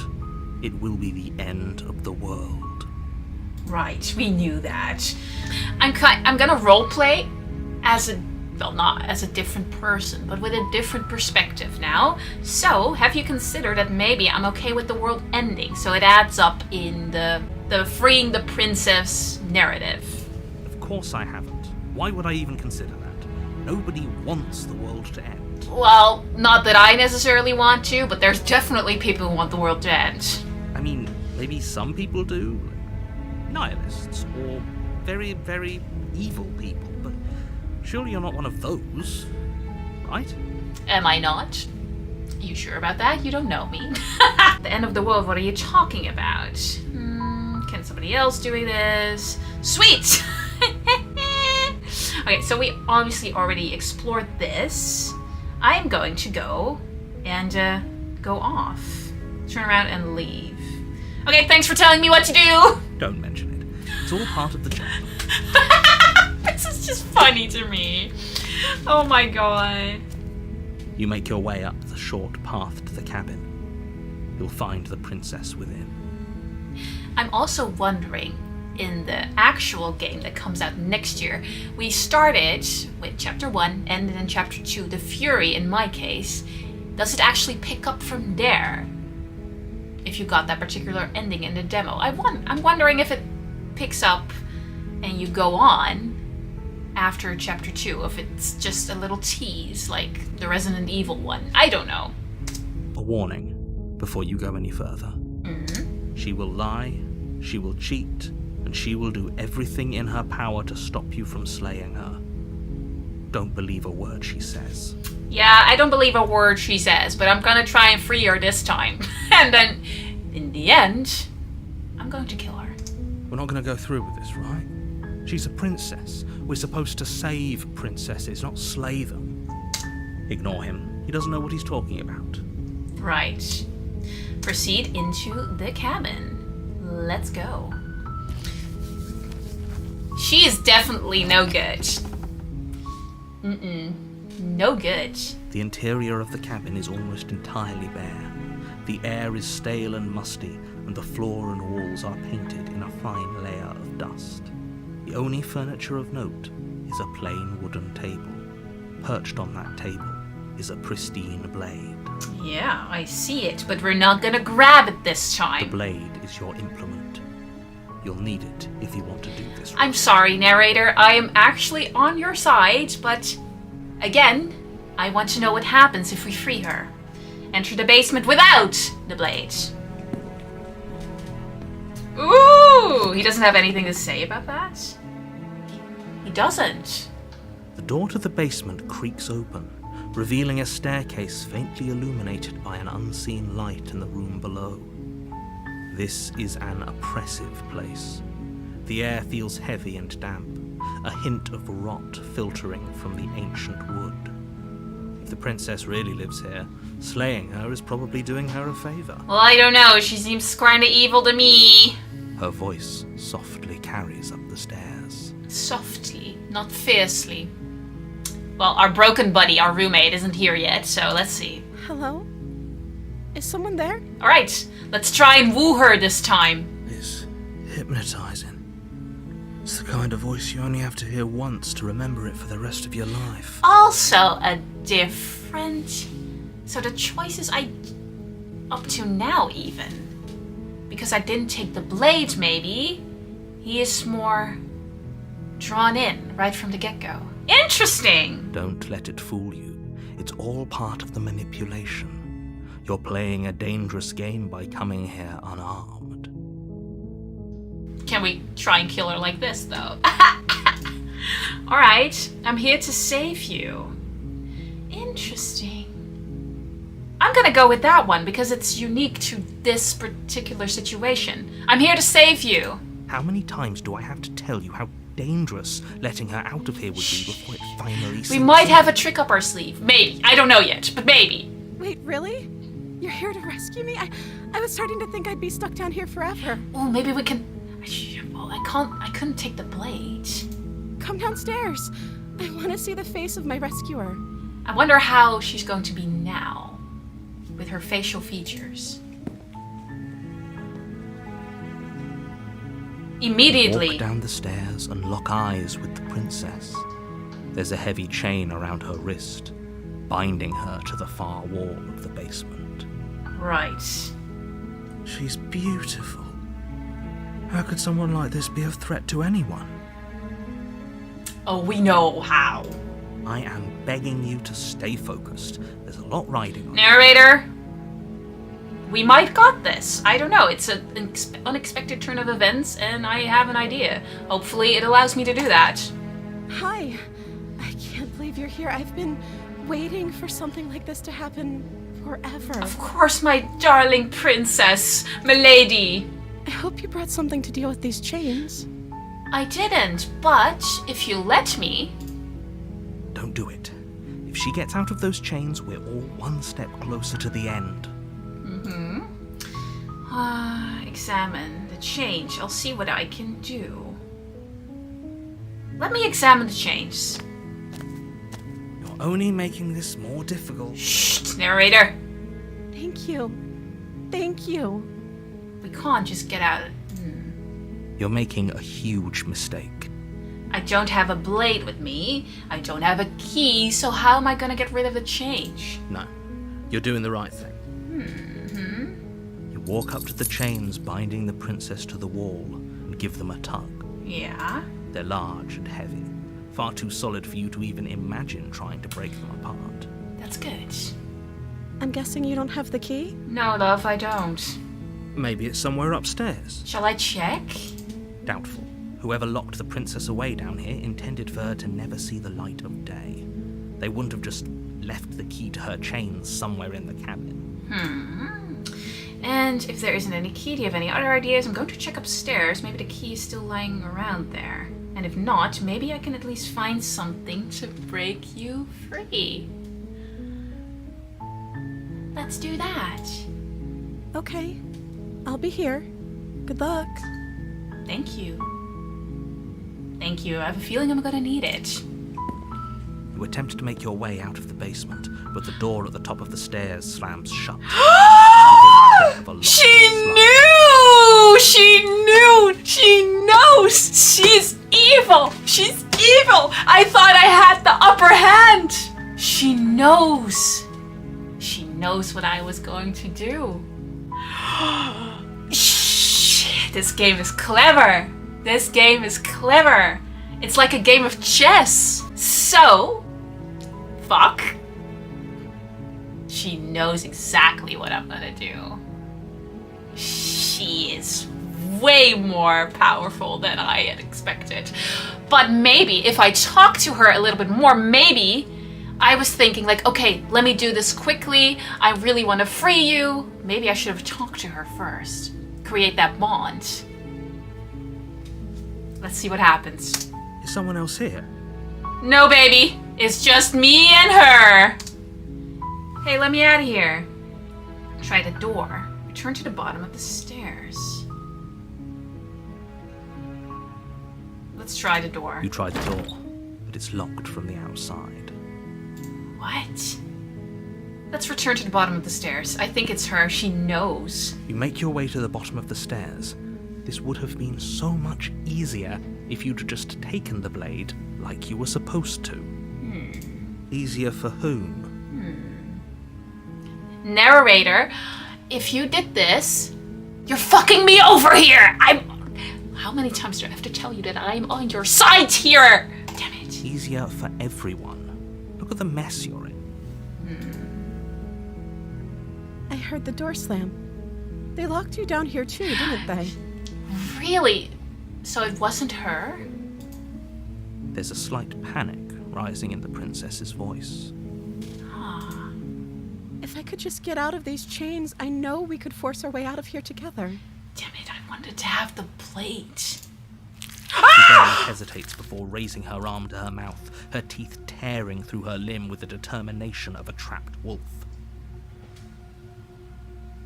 it will be the end of the world. Right, we knew that. I'm gonna roleplay as not as a different person, but with a different perspective now. So, have you considered that maybe I'm okay with the world ending, so it adds up in the freeing the princess narrative? Of course I haven't. Why would I even consider that? Nobody wants the world to end. Well, not that I necessarily want to, but there's definitely people who want the world to end. I mean, maybe some people do. Nihilists, or very, very evil people, but surely you're not one of those, right? Am I not? You sure about that? You don't know me. The end of the world, what are you talking about? Can somebody else do this? Sweet! Okay, so we obviously already explored this. I'm going to go and go off. Turn around and leave. Okay, thanks for telling me what to do! Don't mention it. It's all part of the job. This is just funny to me. Oh my god. You make your way up the short path to the cabin. You'll find the princess within. I'm also wondering, in the actual game that comes out next year, we started with Chapter 1, ended in Chapter 2, the Fury in my case. Does it actually pick up from there? If you got that particular ending in the demo. I'm wondering if it picks up and you go on after Chapter 2, if it's just a little tease like the Resident Evil one. I don't know. A warning before you go any further. Mm-hmm. She will lie, she will cheat, and she will do everything in her power to stop you from slaying her. Don't believe a word she says. Yeah, I don't believe a word she says, but I'm gonna try and free her this time. And then, in the end, I'm going to kill her. We're not going to go through with this, right? She's a princess. We're supposed to save princesses, not slay them. Ignore him. He doesn't know what he's talking about. Right. Proceed into the cabin. Let's go. She is definitely no good. No good. The interior of the cabin is almost entirely bare. The air is stale and musty, and the floor and walls are painted in a fine layer of dust. The only furniture of note is a plain wooden table. Perched on that table is a pristine blade. Yeah, I see it, but we're not gonna grab it this The time. blade is your implement. You'll need it if you want to do this right. I'm sorry, narrator. I am actually on your side, but again, I want to know what happens if we free her. Enter the basement without the blade. Ooh, he doesn't have anything to say about that? He doesn't. The door to the basement creaks open, revealing a staircase faintly illuminated by an unseen light in the room below. This is an oppressive place. The air feels heavy and damp, a hint of rot filtering from the ancient wood. If the princess really lives here, slaying her is probably doing her a favor. Well, I don't know. She seems kinda evil to me. Her voice softly carries up the stairs. Softly, not fiercely. Well, our broken buddy, our roommate, isn't here yet, so let's see. Hello? Is someone there? Alright, let's try and woo her this time. It's hypnotizing. It's the kind of voice you only have to hear once to remember it for the rest of your life. Also a different... So the choices up to now even, because I didn't take the blade maybe, he is more drawn in right from the get-go. Interesting! Don't let it fool you. It's all part of the manipulation. You're playing a dangerous game by coming here unarmed. Can we try and kill her like this though? Alright, I'm here to save you. Interesting. I'm gonna go with that one because it's unique to this particular situation. I'm here to save you. How many times do I have to tell you how dangerous letting her out of here would be before it finally We sinks might in? have a trick up our sleeve. Maybe. I don't know yet, but maybe. Wait, really? You're here to rescue me? I was starting to think I'd be stuck down here forever. Oh, maybe we can... Well, I couldn't take the blade. Come downstairs. I want to see the face of my rescuer. I wonder how she's going to be now, with her facial features. Immediately. Walk down the stairs and lock eyes with the princess. There's a heavy chain around her wrist, binding her to the far wall of the basement. Right. She's beautiful. How could someone like this be a threat to anyone? Oh, we know how. I am begging you to stay focused. There's a lot riding on it. Narrator, we might got this. I don't know. It's an unexpected turn of events, and I have an idea. Hopefully it allows me to do that. Hi. I can't believe you're here. I've been waiting for something like this to happen forever. Of course, my darling princess, milady. I hope you brought something to deal with these chains. I didn't, but if you let me... Don't do it. If she gets out of those chains, we're all one step closer to the end. Examine the change. I'll see what I can do. Let me examine the chains. You're only making this more difficult. Shh, narrator. Thank you. Thank you. We can't just get out of it. You're making a huge mistake. I don't have a blade with me. I don't have a key, so how am I gonna get rid of the change? No, you're doing the right thing. You walk up to the chains binding the princess to the wall and give them a tug. Yeah? They're large and heavy, far too solid for you to even imagine trying to break them apart. That's good. I'm guessing you don't have the key? No, love, I don't. Maybe it's somewhere upstairs. Shall I check? Doubtful. Whoever locked the princess away down here intended for her to never see the light of day. They wouldn't have just left the key to her chains somewhere in the cabin. And if there isn't any key, do you have any other ideas? I'm going to check upstairs. Maybe the key is still lying around there. And if not, maybe I can at least find something to break you free. Let's do that. Okay. I'll be here. Good luck. Thank you. Thank you. I have a feeling I'm gonna need it. You attempt to make your way out of the basement, but the door at the top of the stairs slams shut. She knew! She knew! She knows! She's evil! She's evil! I thought I had the upper hand! She knows! She knows what I was going to do. Shit, this game is clever! This game is clever! It's like a game of chess! So, fuck. She knows exactly what I'm gonna do. She is way more powerful than I had expected. But maybe if I talk to her a little bit more, maybe I was thinking like, okay, let me do this quickly. I really want to free you. Maybe I should have talked to her first. Create that bond. Let's see what happens. Is someone else here? No, baby. It's just me and her. Hey, let me out of here. Try the door. Return to the bottom of the stairs. Let's try the door. You try the door, but it's locked from the outside. What? Let's return to the bottom of the stairs. I think it's her. She knows. You make your way to the bottom of the stairs. This would have been so much easier if you'd just taken the blade like you were supposed to. Easier for whom? Narrator, if you did this, you're fucking me over here! How many times do I have to tell you that I'm on your side here? Damn it. Easier for everyone. Look at the mess you're in. I heard the door slam. They locked you down here too, didn't they? Really? So it wasn't her? There's a slight panic rising in the princess's voice. If I could just get out of these chains, I know we could force our way out of here together. Damn it, I wanted to have the plate. She barely hesitates before raising her arm to her mouth, her teeth tearing through her limb with the determination of a trapped wolf.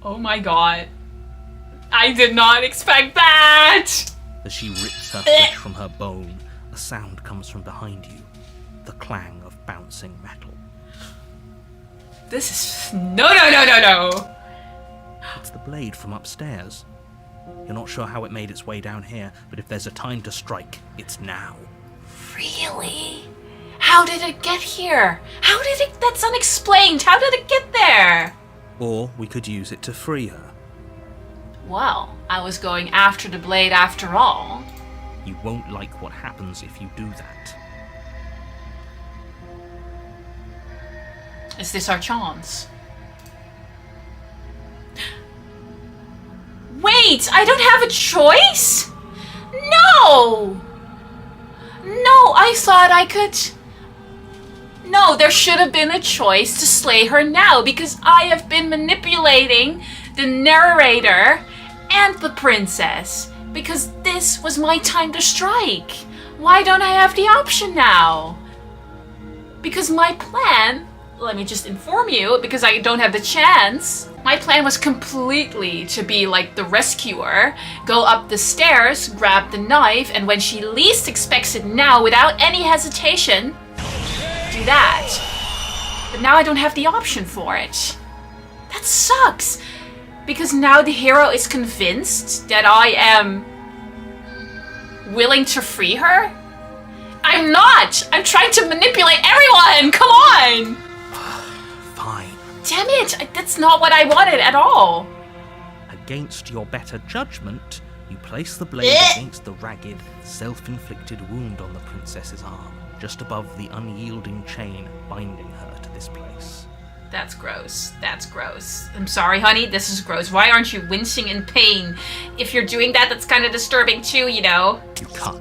Oh my god. I did not expect that! As she rips her flesh from her bone, a sound comes from behind you, the clang of bouncing metal. This is... No! It's the blade from upstairs. You're not sure how it made its way down here, but if there's a time to strike, it's now. Really? How did it get here? How did it... That's unexplained. How did it get there? Or we could use it to free her. Well, I was going after the blade after all. You won't like what happens if you do that. Is this our chance? Wait, I don't have a choice? No! No, I thought I could... No, there should have been a choice to slay her now because I have been manipulating the narrator and the princess because this was my time to strike. Why don't I have the option now? Because my plan let me just inform you, because I don't have the chance. My plan was completely to be like the rescuer, go up the stairs, grab the knife, and when she least expects it now, without any hesitation, do that. But now I don't have the option for it. That sucks! Because now the hero is convinced that I am willing to free her? I'm not! I'm trying to manipulate everyone! Come on! Fine. Damn it! That's not what I wanted at all. Against your better judgment, you place the blade against the ragged, self-inflicted wound on the princess's arm, just above the unyielding chain binding her to this place. That's gross. That's gross. I'm sorry, honey. This is gross. Why aren't you wincing in pain? If you're doing that, that's kind of disturbing too, you know? You cut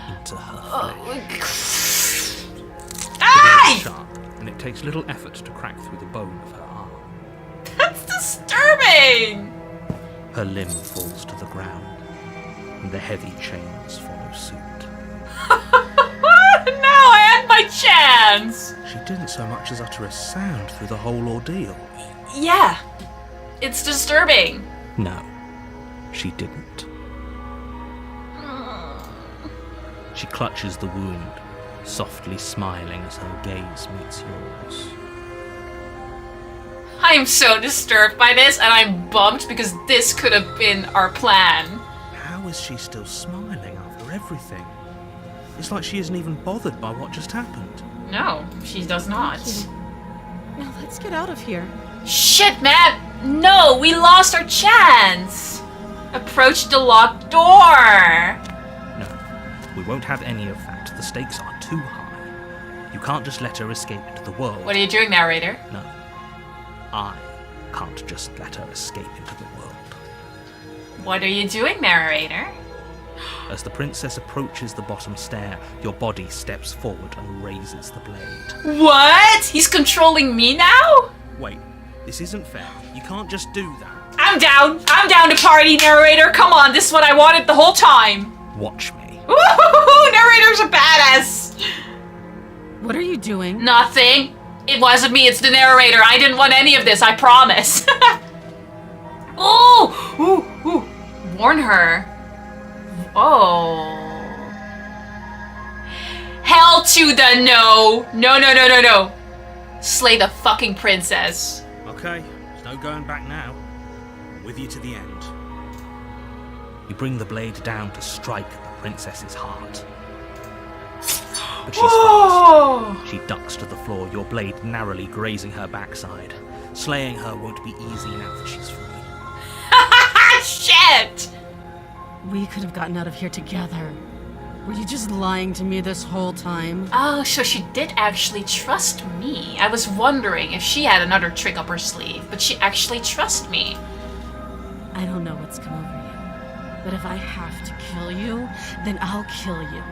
into her flesh. Ah! It's sharp, and it takes little effort to crack through the bone of her arm. That's disturbing! Her limb falls to the ground, and the heavy chains follow suit. Now I had my chance! She didn't so much as utter a sound through the whole ordeal. Yeah. It's disturbing. No, she didn't. She clutches the wound, softly smiling as her gaze meets yours. I'm so disturbed by this, and I'm bummed because this could have been our plan. How is she still smiling after everything? It's like she isn't even bothered by what just happened. No, she does not. Now let's get out of here. Shit, man! No, we lost our chance! Approach the locked door! No, we won't have any of that. The stakes are too high. You can't just let her escape into the world. What are you doing, narrator? No, I can't just let her escape into the world. What are you doing, narrator? As the princess approaches the bottom stair, your body steps forward and raises the blade. What? He's controlling me now? Wait, this isn't fair. You can't just do that. I'm down. I'm down to party, narrator. Come on, this is what I wanted the whole time. Watch me. Woohoo! Narrator's a badass. What are you doing? Nothing. It wasn't me, it's the narrator. I didn't want any of this, I promise. Oh! Ooh, ooh. Warn her. Oh. Hell to the no. No, no, no, no, no. Slay the fucking princess. Okay, there's no going back now. I'm with you to the end. You bring the blade down to strike the princess's heart. But she's Whoa! fast. She ducks to the floor, your blade narrowly grazing her backside. Slaying her won't be easy now that she's free. Shit! We could have gotten out of here together. Were you just lying to me this whole time? Oh, so she did actually trust me. I was wondering if she had another trick up her sleeve, but she actually trusts me. I don't know what's come over you, but if I have to kill you, then I'll kill you.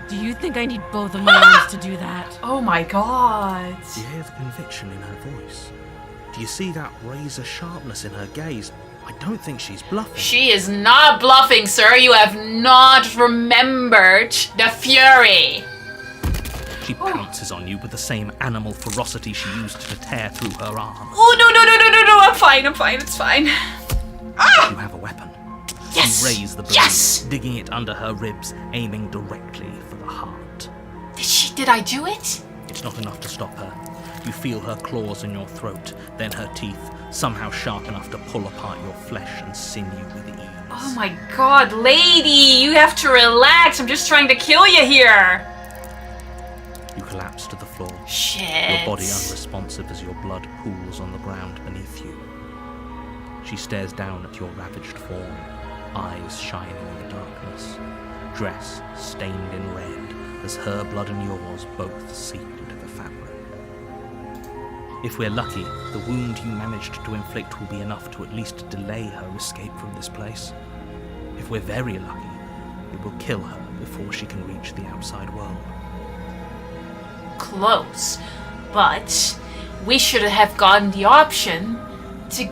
Do you think I need both of my arms to do that? Oh my god. Do you hear the conviction in her voice? Do you see that razor sharpness in her gaze? I don't think she's bluffing. She is not bluffing, sir. You have not remembered the fury. She pounces on you with the same animal ferocity she used to tear through her arm. Oh, no, no, no, no, no, no. I'm fine, it's fine. Ah! You have a weapon. Yes! You raise the blade, Yes! digging it under her ribs, aiming directly for the heart. Did I do it? It's not enough to stop her. You feel her claws in your throat, then her teeth, somehow sharp enough to pull apart your flesh and sinew with ease. Oh my god, lady, you have to relax. I'm just trying to kill you here. You collapse to the floor, Shit. your body unresponsive as your blood pools on the ground beneath you. She stares down at your ravaged form, eyes shining in the darkness, dress stained in red as her blood and yours both seep into the fabric. If we're lucky, the wound you managed to inflict will be enough to at least delay her escape from this place. If we're very lucky, it will kill her before she can reach the outside world. Close. But we should have gotten the option to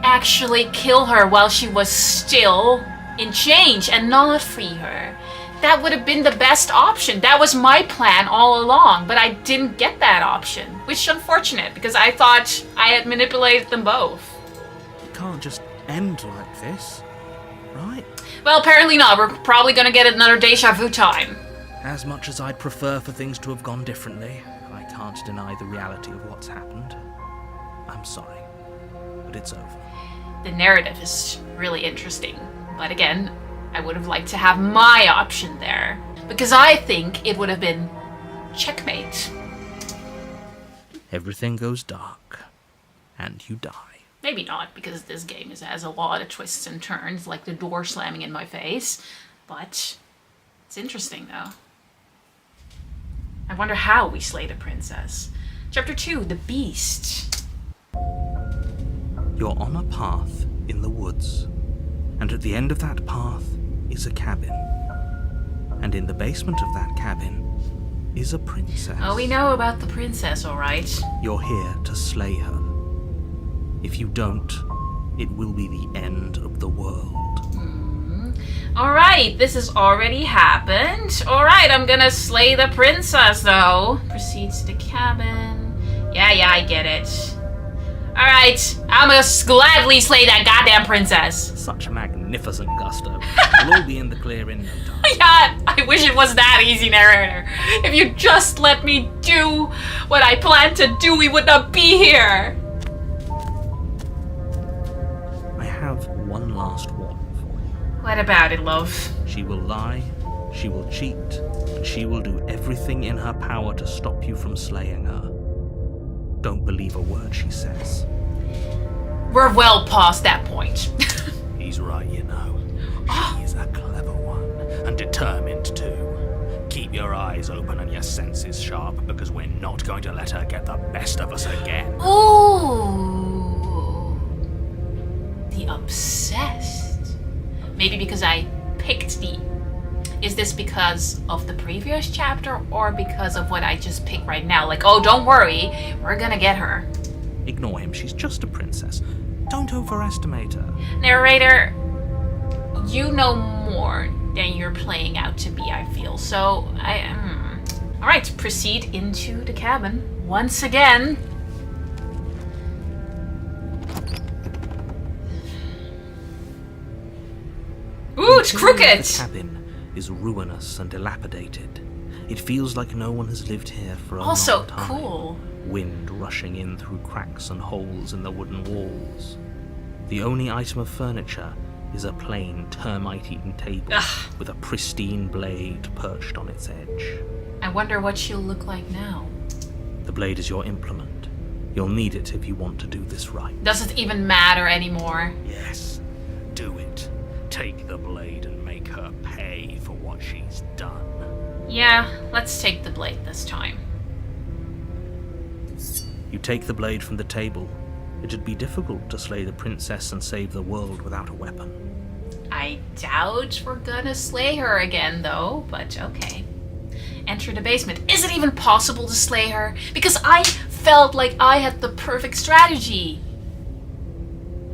actually kill her while she was still in chains and not free her. that would have been the best option. That was my plan all along, but I didn't get that option, which is unfortunate because I thought I had manipulated them both. It can't just end like this, right? Well, apparently not. We're probably gonna get another deja vu time. As much as I'd prefer for things to have gone differently, I can't deny the reality of what's happened. I'm sorry, but it's over. The narrative is really interesting, but again, I would have liked to have my option there, because I think it would have been checkmate. Everything goes dark, and you die. Maybe not, because this game has a lot of twists and turns, like the door slamming in my face, but it's interesting though. I wonder how we slay the princess. Chapter 2, The Beast. You're on a path in the woods, and at the end of that path is a cabin. And in the basement of that cabin is a princess. Oh, we know about the princess, alright. You're here to slay her. If you don't, it will be the end of the world. Alright, this has already happened. Alright, I'm gonna slay the princess, though. Proceeds to the cabin. Yeah, I get it. Alright, I'm gonna gladly slay that goddamn princess. Such magnificent gusto. We'll all be in the clear in no time. Yeah, I wish it was that easy, narrator. If you just let me do what I planned to do, we would not be here. I have one last warning for you. What about it, love? She will lie, she will cheat, and she will do everything in her power to stop you from slaying her. Don't believe a word she says. We're well past that point. He's right, you know. She is a clever one, and determined too. Keep your eyes open and your senses sharp, because we're not going to let her get the best of us again. Ooh. The obsessed. Maybe because I picked the... Is this because of the previous chapter or because of what I just picked right now? Like, oh, don't worry, we're gonna get her. Ignore him, she's just a princess. Don't overestimate her. Narrator, you know more than you're playing out to be, I feel. So, Alright, proceed into the cabin. Once again. Ooh, it's crooked! The cabin is ruinous and dilapidated. It feels like no one has lived here for a Also long time. cool. Wind rushing in through cracks and holes in the wooden walls. The only item of furniture is a plain termite-eaten table with a pristine blade perched on its edge. I wonder what she'll look like now. The blade is your implement. You'll need it if you want to do this right. Does it even matter anymore? Yes, do it. Take the blade and make her pay for what she's done. Yeah, let's take the blade this time. You take the blade from the table. It'd be difficult to slay the princess and save the world without a weapon. I doubt we're gonna slay her again, though, but okay. Enter the basement. Is it even possible to slay her? Because I felt like I had the perfect strategy.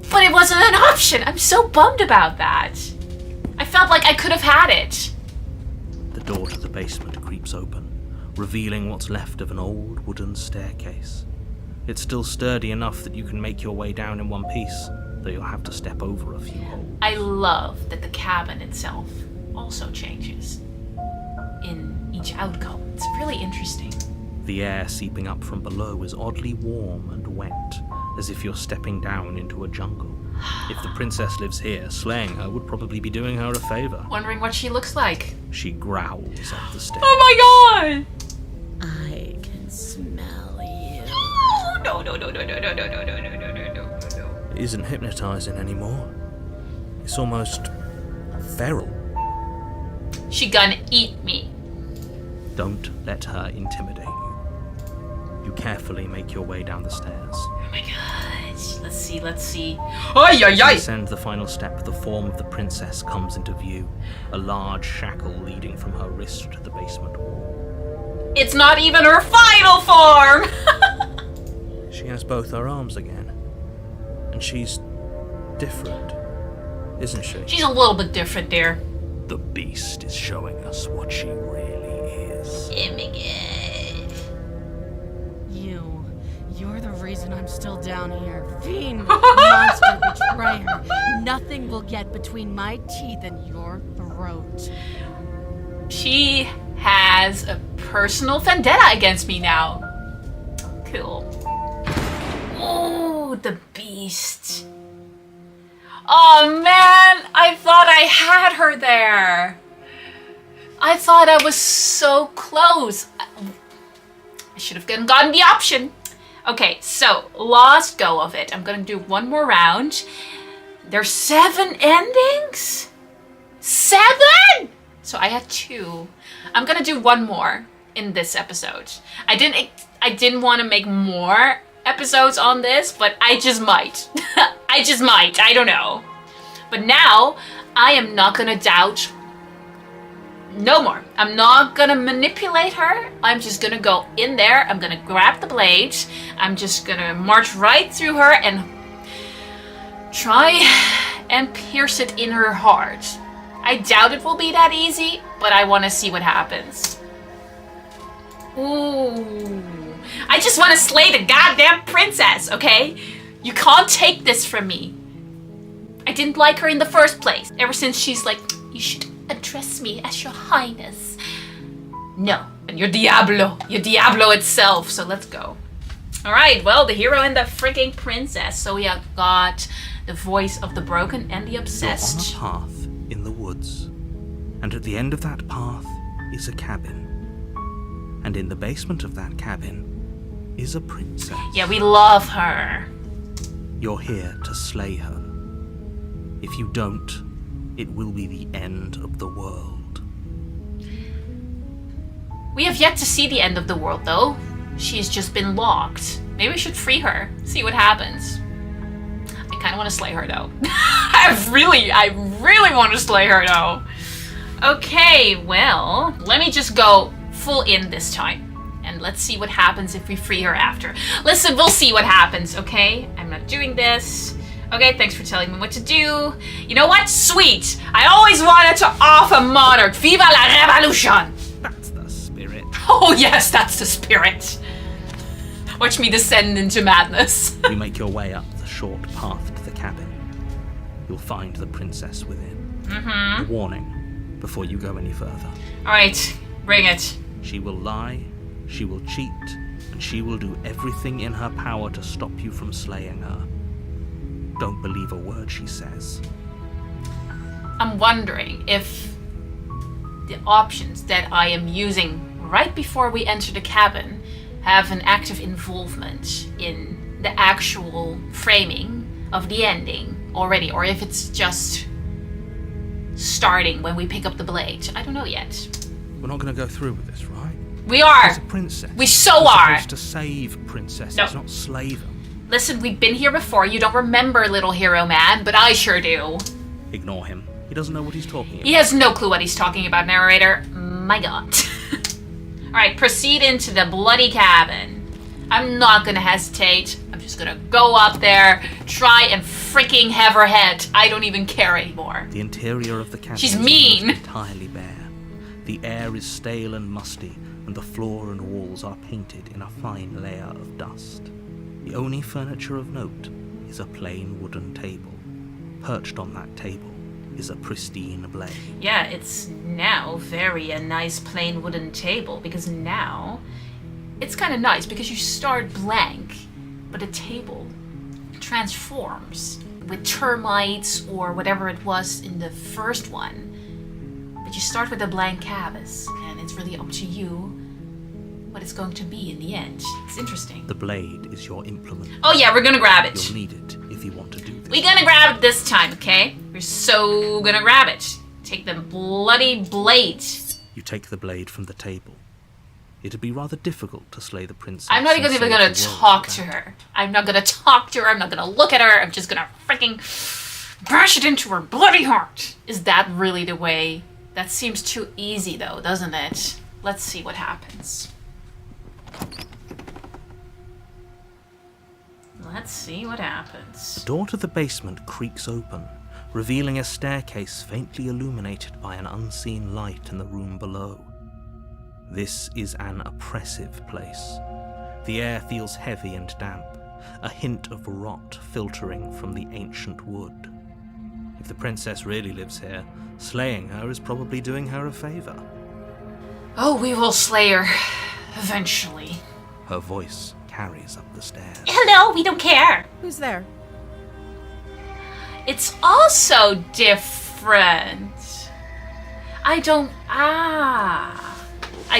But it wasn't an option. I'm so bummed about that. I felt like I could have had it. The door to the basement creeps open, revealing what's left of an old wooden staircase. It's still sturdy enough that you can make your way down in one piece, though you'll have to step over a few holes. I love that the cabin itself also changes in each outcome. It's really interesting. The air seeping up from below is oddly warm and wet, as if you're stepping down into a jungle. If the princess lives here, slaying her would probably be doing her a favor. Wondering what she looks like. She growls up the stairs. Oh my god! I can smell you. No. It isn't hypnotizing anymore. It's almost feral. She gonna eat me. Don't let her intimidate you. You carefully make your way down the stairs. Oh my god. Let's see. Ay, ay, ay! Descend the final step, the form of the princess comes into view, a large shackle leading from her wrist to the basement wall. It's not even her final form! She has both her arms again. And she's different, isn't she? She's a little bit different there. The beast is showing us what she really is. Oh my god. You're the reason I'm still down here. Fiend, monster, betrayer. Nothing will get between my teeth and your throat. She has a personal vendetta against me now. Cool. Oh, the beast. Oh man, I thought I had her there. I thought I was so close. I should have gotten the option. Okay, so last go of it. I'm gonna do one more round. There's 7 endings? 7? So I had 2. I'm gonna do one more in this episode. I didn't want to make more episodes on this, but I just might. I just might. I don't know. But now I am not gonna doubt. No more. I'm not gonna manipulate her. I'm just gonna go in there. I'm gonna grab the blade. I'm just gonna march right through her and try and pierce it in her heart. I doubt it will be that easy, but I want to see what happens. Ooh. I just want to slay the goddamn princess, okay? You can't take this from me. I didn't like her in the first place. Ever since she's like, you should address me as your highness. No, and you're Diablo. You're Diablo itself, so let's go. Alright, well, the hero and the freaking princess. So we have got the voice of the broken and the obsessed. You're on a path in the woods, and at the end of that path is a cabin. And in the basement of that cabin is a princess. Yeah, we love her. You're here to slay her. If you don't, it will be the end of the world. We have yet to see the end of the world, though. She's just been locked. Maybe we should free her, see what happens. I kind of want to slay her, though. I really want to slay her, though. Okay, well, let me just go full in this time. And let's see what happens if we free her after. Listen, we'll see what happens, okay? I'm not doing this. Okay, thanks for telling me what to do. You know what? Sweet! I always wanted to off a monarch. Viva la revolution! That's the spirit. Oh yes, that's the spirit. Watch me descend into madness. You make your way up the short path to the cabin. You'll find the princess within. A warning before you go any further. Alright, bring it. She will lie, she will cheat, and she will do everything in her power to stop you from slaying her. Don't believe a word she says. I'm wondering if the options that I am using right before we enter the cabin have an active involvement in the actual framing of the ending already, or if it's just starting when we pick up the blade. I don't know yet. We're not going to go through with this, right? We are! As a princess. We so You're are! supposed to save princesses, No. not slay them. Listen, we've been here before. You don't remember Little Hero Man, but I sure do. Ignore him. He doesn't know what he's talking about. He has no clue what he's talking about, narrator. My god. Alright, proceed into the bloody cabin. I'm not gonna hesitate. I'm just gonna go up there, try and freaking have her head. I don't even care anymore. The interior of the cabin She's is mean. almost entirely bare. The air is stale and musty, and the floor and walls are painted in a fine layer of dust. The only furniture of note is a plain wooden table. Perched on that table is a pristine blade. Yeah, it's now very a nice plain wooden table, because now it's kind of nice because you start blank, but the table transforms with termites or whatever it was in the first one. But you start with a blank canvas, and it's really up to you what it's going to be in the end. It's interesting. The blade is your implement. Oh yeah, we're gonna grab it. You'll need it if you want to do this. We're gonna grab it this time, okay? We're so gonna grab it. Take the bloody blade. You take the blade from the table. It'd be rather difficult to slay the princess. I'm not and even save gonna the world talk with to that. her. I'm not gonna talk to her. I'm not gonna look at her. I'm just gonna freaking bash it into her bloody heart. Is that really the way? That seems too easy though, doesn't it? Let's see what happens. Let's see what happens. The door to the basement creaks open, revealing a staircase faintly illuminated by an unseen light in the room below. This is an oppressive place. The air feels heavy and damp, a hint of rot filtering from the ancient wood. If the princess really lives here, slaying her is probably doing her a favor. Oh, we will slay her. Eventually. Her voice carries up the stairs. Hello, we don't care. Who's there? It's also different. I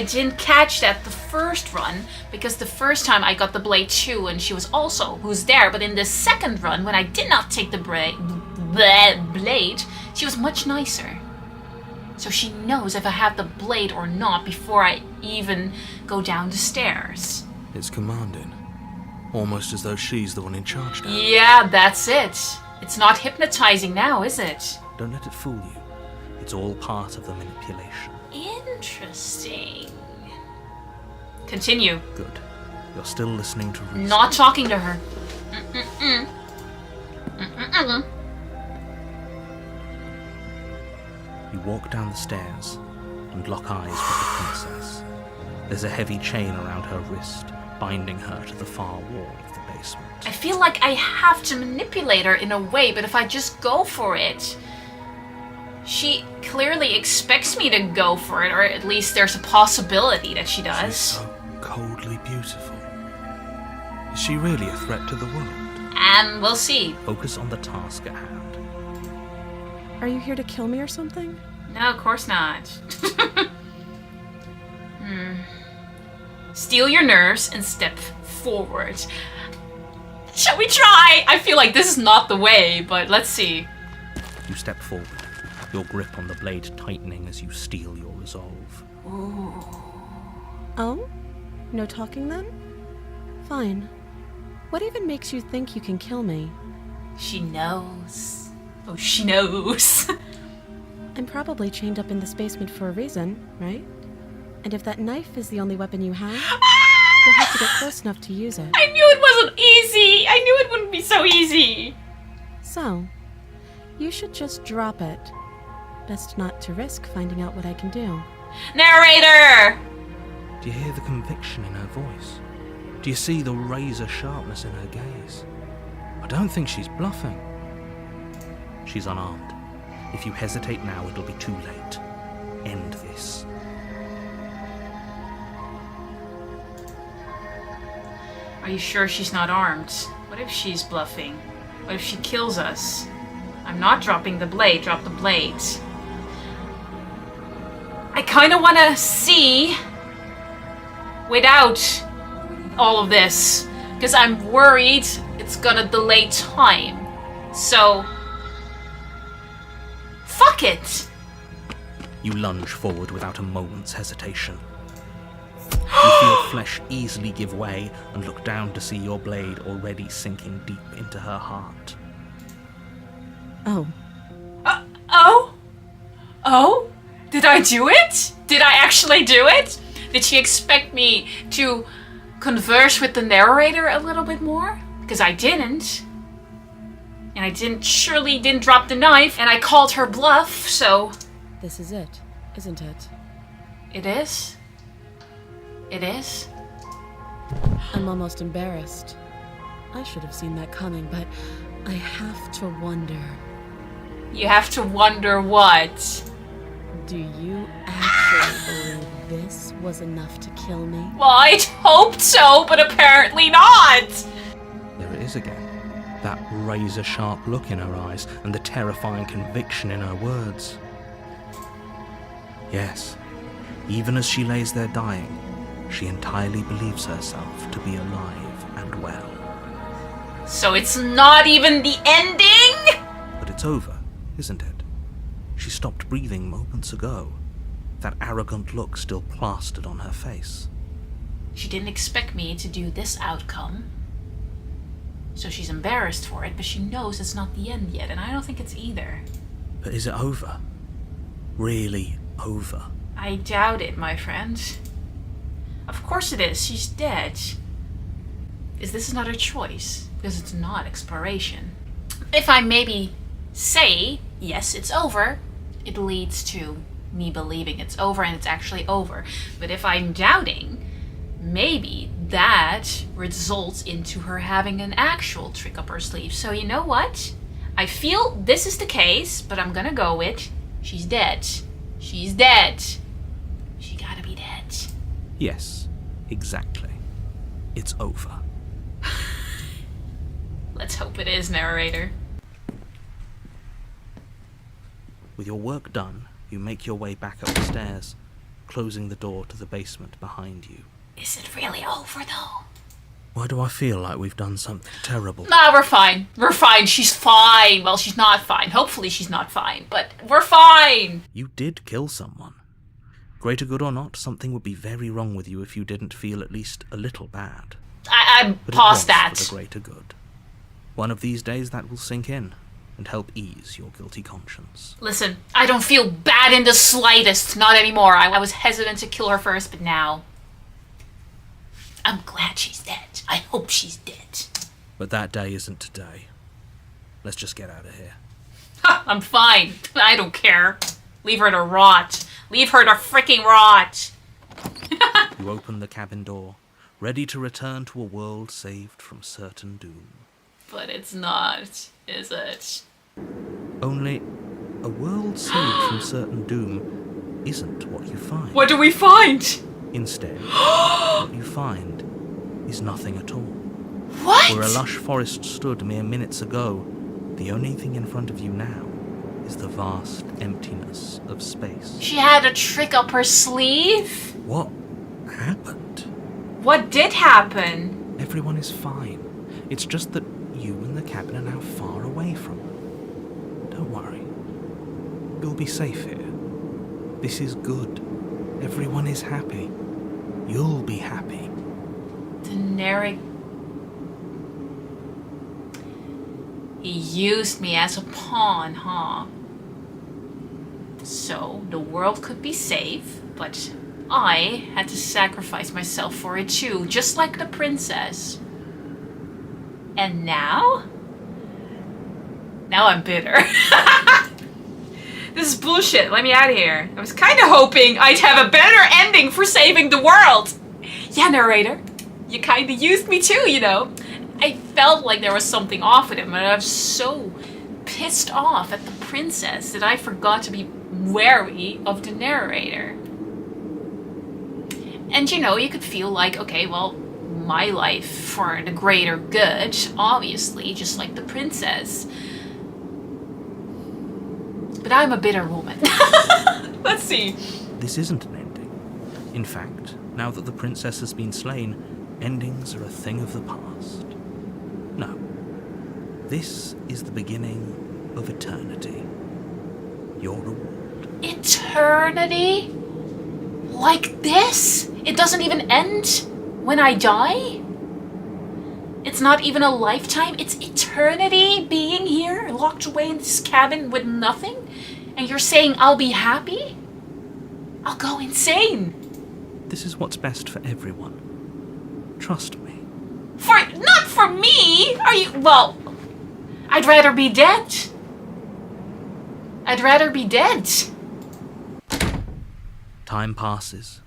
didn't catch that the first run, because the first time I got the blade too, and she was also who's there. But in the second run, when I did not take the blade, she was much nicer. So she knows if I have the blade or not before I even go down the stairs. It's commanding. Almost as though she's the one in charge now. Yeah, that's it. It's not hypnotizing now, is it? Don't let it fool you. It's all part of the manipulation. Interesting. Continue. Good. You're still listening to reason. Not talking to her. Mm-mm-mm. Mm-mm-mm. You walk down the stairs and lock eyes with the princess. There's a heavy chain around her wrist, binding her to the far wall of the basement. I feel like I have to manipulate her in a way, but if I just go for it, she clearly expects me to go for it, or at least there's a possibility that she does. She's so coldly beautiful. Is she really a threat to the world? And we'll see. Focus on the task at hand. Are you here to kill me or something? No, of course not. Steal your nerves and step forward. Shall we try? I feel like this is not the way, but let's see. You step forward, your grip on the blade tightening as you steel your resolve. Ooh. Oh? No talking then? Fine. What even makes you think you can kill me? She knows. Oh, she knows. I'm probably chained up in this basement for a reason, right? And if that knife is the only weapon you have, you'll have to get close enough to use it. I knew it wasn't easy. I knew it wouldn't be so easy. So, you should just drop it. Best not to risk finding out what I can do. Narrator! Do you hear the conviction in her voice? Do you see the razor sharpness in her gaze? I don't think she's bluffing. She's unarmed. If you hesitate now, it'll be too late. End this. Are you sure she's not armed? What if she's bluffing? What if she kills us? I'm not dropping the blade. Drop the blade. I kind of want to see without all of this, because I'm worried it's gonna delay time. So, fuck it! You lunge forward without a moment's hesitation. You feel flesh easily give way and look down to see your blade already sinking deep into her heart. Oh. Oh? Did I do it? Did I actually do it? Did she expect me to converse with the narrator a little bit more? Because I didn't. And I surely didn't drop the knife, and I called her bluff, so... This is it, isn't it? It is? It is? I'm almost embarrassed. I should have seen that coming, but I have to wonder. You have to wonder what? Do you actually believe this was enough to kill me? Well, I'd hoped so, but apparently not! There it is again. That razor-sharp look in her eyes and the terrifying conviction in her words. Yes, even as she lays there dying, she entirely believes herself to be alive and well. So it's not even the ending? But it's over, isn't it? She stopped breathing moments ago, that arrogant look still plastered on her face. She didn't expect me to do this outcome. So she's embarrassed for it, but she knows it's not the end yet, and I don't think it's either. But is it over? Really over? I doubt it, my friend. Of course it is. She's dead. Is this another choice? Because it's not exploration. If I maybe say, yes, it's over, it leads to me believing it's over and it's actually over. But if I'm doubting, maybe that results into her having an actual trick up her sleeve. So you know what? I feel this is the case, but I'm gonna go with she's dead. She's dead. She gotta be dead. Yes, exactly. It's over. Let's hope it is, narrator. With your work done, you make your way back up the stairs, closing the door to the basement behind you. Is it really over, though? Why do I feel like we've done something terrible? Nah, we're fine. We're fine. She's fine. Well, she's not fine. Hopefully she's not fine, but we're fine. You did kill someone. Greater good or not, something would be very wrong with you if you didn't feel at least a little bad. I'm But past it was that. for the greater good. One of these days that will sink in and help ease your guilty conscience. Listen, I don't feel bad in the slightest. Not anymore. I was hesitant to kill her first, but now I'm glad she's dead. I hope she's dead. But that day isn't today. Let's just get out of here. Ha, I'm fine. I don't care. Leave her to rot. Leave her to freaking rot. You open the cabin door, ready to return to a world saved from certain doom. But it's not, is it? Only a world saved from certain doom isn't what you find. What do we find? Instead, what you find is nothing at all. What? Where a lush forest stood mere minutes ago, the only thing in front of you now is the vast emptiness of space. She had a trick up her sleeve? What happened? What did happen? Everyone is fine. It's just that you and the cabin are now far away from them. Don't worry. You'll be safe here. This is good. Everyone is happy. You'll be happy. The narrator. He used me as a pawn, huh? So the world could be safe, but I had to sacrifice myself for it too, just like the princess. And now? Now I'm bitter. This is bullshit. Let me out of here. I was kind of hoping I'd have a better ending for saving the world. Yeah, narrator. You kind of used me too, you know. I felt like there was something off with him, and I was so pissed off at the princess that I forgot to be wary of the narrator. And you know, you could feel like, okay, well, my life for the greater good, obviously, just like the princess. But I'm a bitter woman. Let's see. This isn't an ending. In fact, now that the princess has been slain, endings are a thing of the past. No. This is the beginning of eternity. Your reward. Eternity? Like this? It doesn't even end when I die? It's not even a lifetime? It's eternity being here, locked away in this cabin with nothing? And you're saying I'll be happy? I'll go insane. This is what's best for everyone. Trust me. Not for me! Are you... Well, I'd rather be dead. I'd rather be dead. Time passes.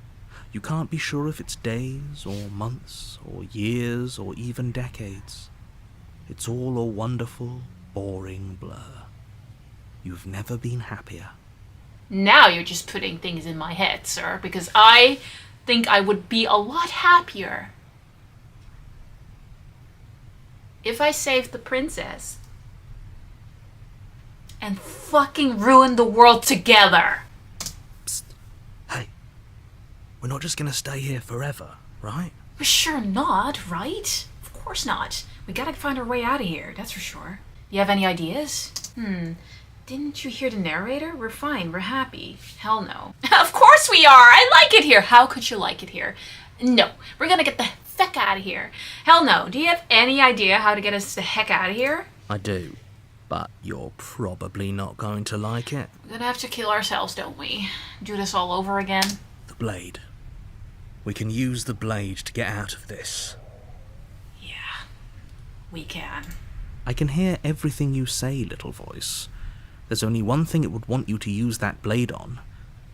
You can't be sure if it's days, or months, or years, or even decades. It's all a wonderful, boring blur. You've never been happier. Now you're just putting things in my head, sir, because I think I would be a lot happier if I saved the princess and fucking ruined the world together. Psst. Hey, we're not just gonna stay here forever, right? We're sure not, right? Of course not. We gotta find our way out of here, that's for sure. You have any ideas? Didn't you hear the narrator? We're fine, we're happy. Hell no. Of course we are! I like it here! How could you like it here? No, we're gonna get the heck out of here. Hell no. Do you have any idea how to get us the heck out of here? I do, but you're probably not going to like it. We're gonna have to kill ourselves, don't we? Do this all over again? The blade. We can use the blade to get out of this. Yeah, we can. I can hear everything you say, little voice. There's only one thing it would want you to use that blade on,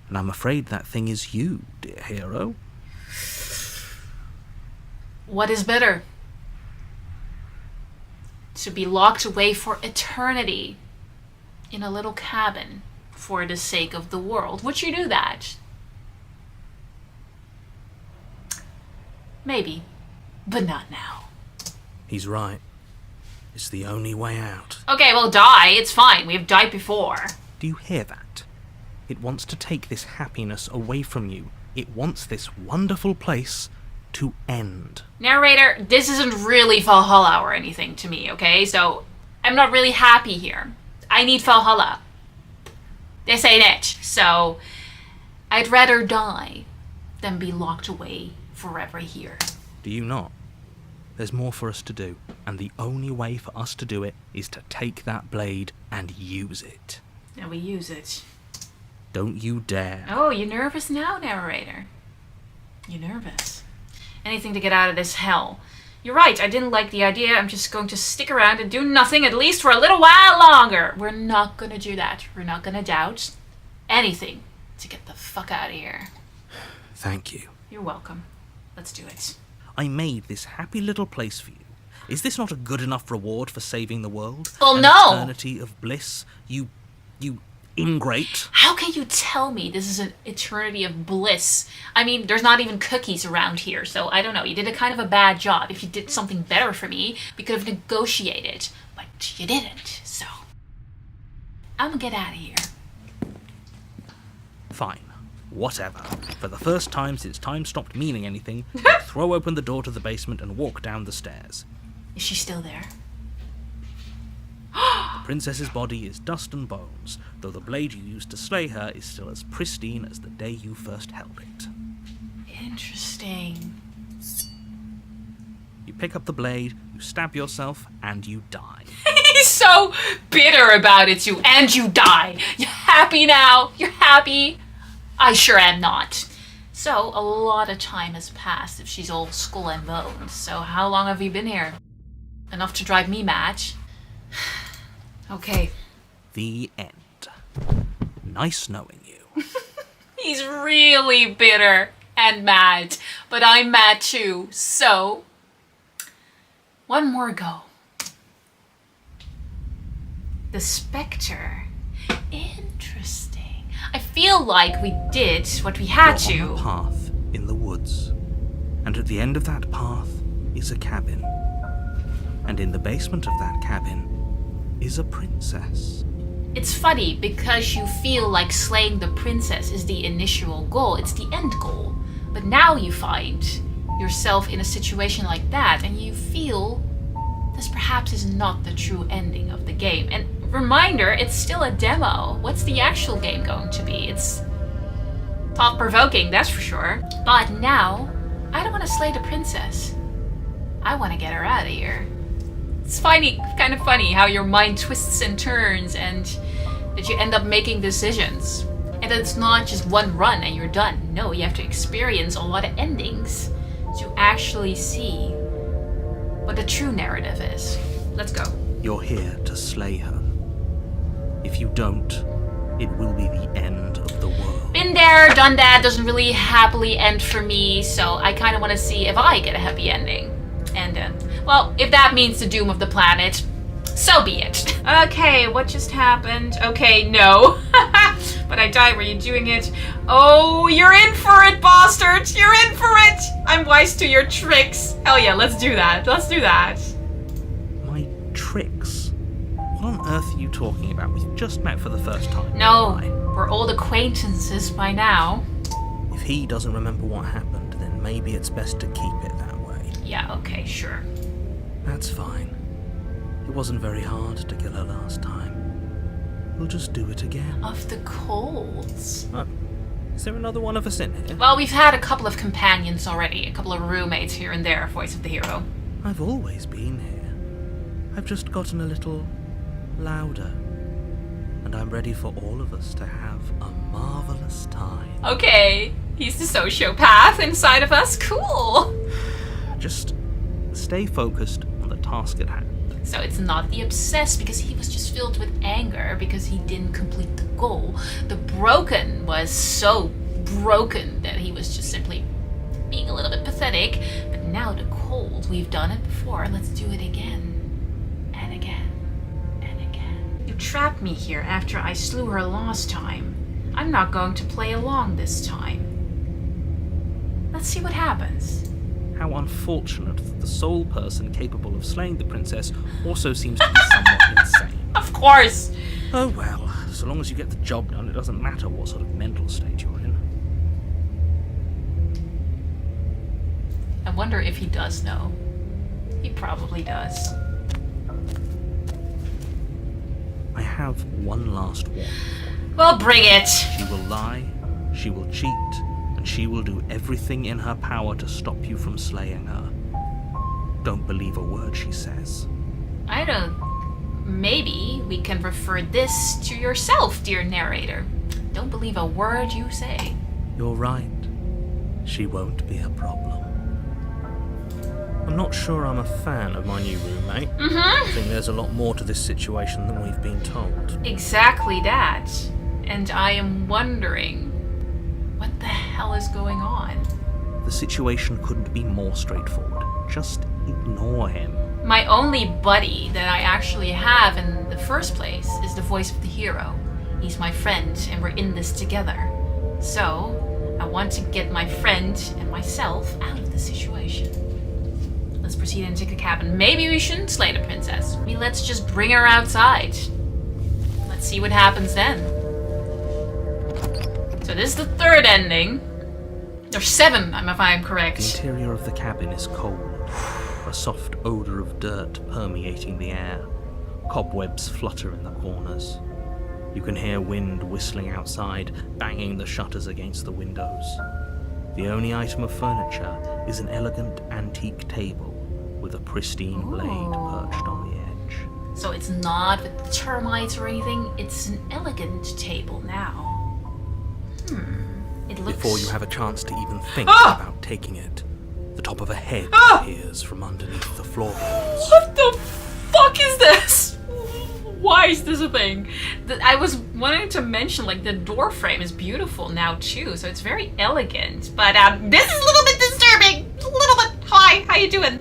and I'm afraid that thing is you, dear hero. What is better? To be locked away for eternity in a little cabin for the sake of the world. Would you do that? Maybe, but not now. He's right. It's the only way out. Okay, well, die. It's fine. We have died before. Do you hear that? It wants to take this happiness away from you. It wants this wonderful place to end. Narrator, this isn't really Valhalla or anything to me, okay? So, I'm not really happy here. I need Valhalla. This ain't it. So, I'd rather die than be locked away forever here. Do you not? There's more for us to do, and the only way for us to do it is to take that blade and use it. And we use it. Don't you dare. Oh, you're nervous now, Narrator. You're nervous. Anything to get out of this hell. You're right, I didn't like the idea. I'm just going to stick around and do nothing, at least for a little while longer. We're not going to do that. We're not going to doubt anything to get the fuck out of here. Thank you. You're welcome. Let's do it. I made this happy little place for you. Is this not a good enough reward for saving the world? Well, An no. eternity of bliss? You ingrate. How can you tell me this is an eternity of bliss? I mean, there's not even cookies around here, so I don't know. You did a kind of a bad job. If you did something better for me, we could have negotiated, but you didn't, so I'm gonna get out of here. Fine. Whatever. For the first time since time stopped meaning anything, throw open the door to the basement and walk down the stairs. Is she still there? The princess's body is dust and bones, though the blade you used to slay her is still as pristine as the day you first held it. Interesting. You pick up the blade, you stab yourself, and you die. He's so bitter about it too, and you die. You're happy now? You're happy? I sure am not. So, a lot of time has passed if she's all skull and bones. So, how long have you been here? Enough to drive me mad. Okay. The end. Nice knowing you. He's really bitter and mad, but I'm mad too. So, one more go. The Spectre. Interesting. I feel like we did what we had You're on to. a path in the woods, and at the end of that path is a cabin. And in the basement of that cabin is a princess. It's funny because you feel like slaying the princess is the initial goal, it's the end goal. But now you find yourself in a situation like that and you feel this perhaps is not the true ending of the game. And reminder, it's still a demo. What's the actual game going to be? It's thought-provoking, that's for sure. But now, I don't want to slay the princess. I want to get her out of here. It's funny, kind of funny how your mind twists and turns and that you end up making decisions. And that it's not just one run and you're done. No, you have to experience a lot of endings to actually see what the true narrative is. Let's go. You're here to slay her. If you don't, it will be the end of the world. Been there, done that, doesn't really happily end for me, so I kind of want to see if I get a happy ending. And, well, if that means the doom of the planet, so be it. Okay, what just happened? Okay, no. But I died. Were you doing it? Oh, you're in for it, bastards! You're in for it! I'm wise to your tricks. Hell yeah, let's do that. Let's do that. My tricks? What on earth are you talking about? We've just met for the first time. No, Why? we're old acquaintances by now. If he doesn't remember what happened, then maybe it's best to keep it that way. Yeah, okay, sure. That's fine. It wasn't very hard to kill her last time. We'll just do it again. Of the colds. Oh, is there another one of us in here? Well, we've had a couple of companions already, a couple of roommates here and there, voice of the hero. I've always been here. I've just gotten a little louder. And I'm ready for all of us to have a marvelous time. Okay, he's the sociopath inside of us. Cool. Just stay focused on the task at hand. So it's not the obsessed because he was just filled with anger because he didn't complete the goal. The broken was so broken that he was just simply being a little bit pathetic. But now the cold, we've done it before. Let's do it again and again and again. You trapped me here after I slew her last time. I'm not going to play along this time. Let's see what happens. How unfortunate that the sole person capable of slaying the princess also seems to be somewhat insane. Of course! Oh well, so long as you get the job done, it doesn't matter what sort of mental state you're in. I wonder if he does know. He probably does. I have one last warning. Well, bring it! She will lie, she will cheat, and she will do everything in her power to stop you from slaying her. Don't believe a word she says. I don't... Maybe we can refer this to yourself, dear narrator. Don't believe a word you say. You're right. She won't be a problem. I'm not sure I'm a fan of my new roommate. I think there's a lot more to this situation than we've been told. Exactly that. And I am wondering, what the hell is going on? The situation couldn't be more straightforward. Just ignore him. My only buddy that I actually have in the first place is the voice of the hero. He's my friend, and we're in this together. So, I want to get my friend and myself out of the situation. Let's proceed and take a cabin. Maybe we shouldn't slay the princess. Maybe let's just bring her outside. Let's see what happens then. So this is the third ending. There's 7, if I'm correct. The interior of the cabin is cold. A soft odor of dirt permeating the air. Cobwebs flutter in the corners. You can hear wind whistling outside, banging the shutters against the windows. The only item of furniture is an elegant antique table with a pristine blade perched on the edge. So it's not with termites or anything, it's an elegant table now. It looks... Before you have a chance to even think about taking it, the top of a head appears from underneath the floorboards. What the fuck is this? Why is this a thing? I was wanting to mention, like, the door frame is beautiful now too, so it's very elegant. But this is a little bit disturbing. A little bit. Hi, how you doing?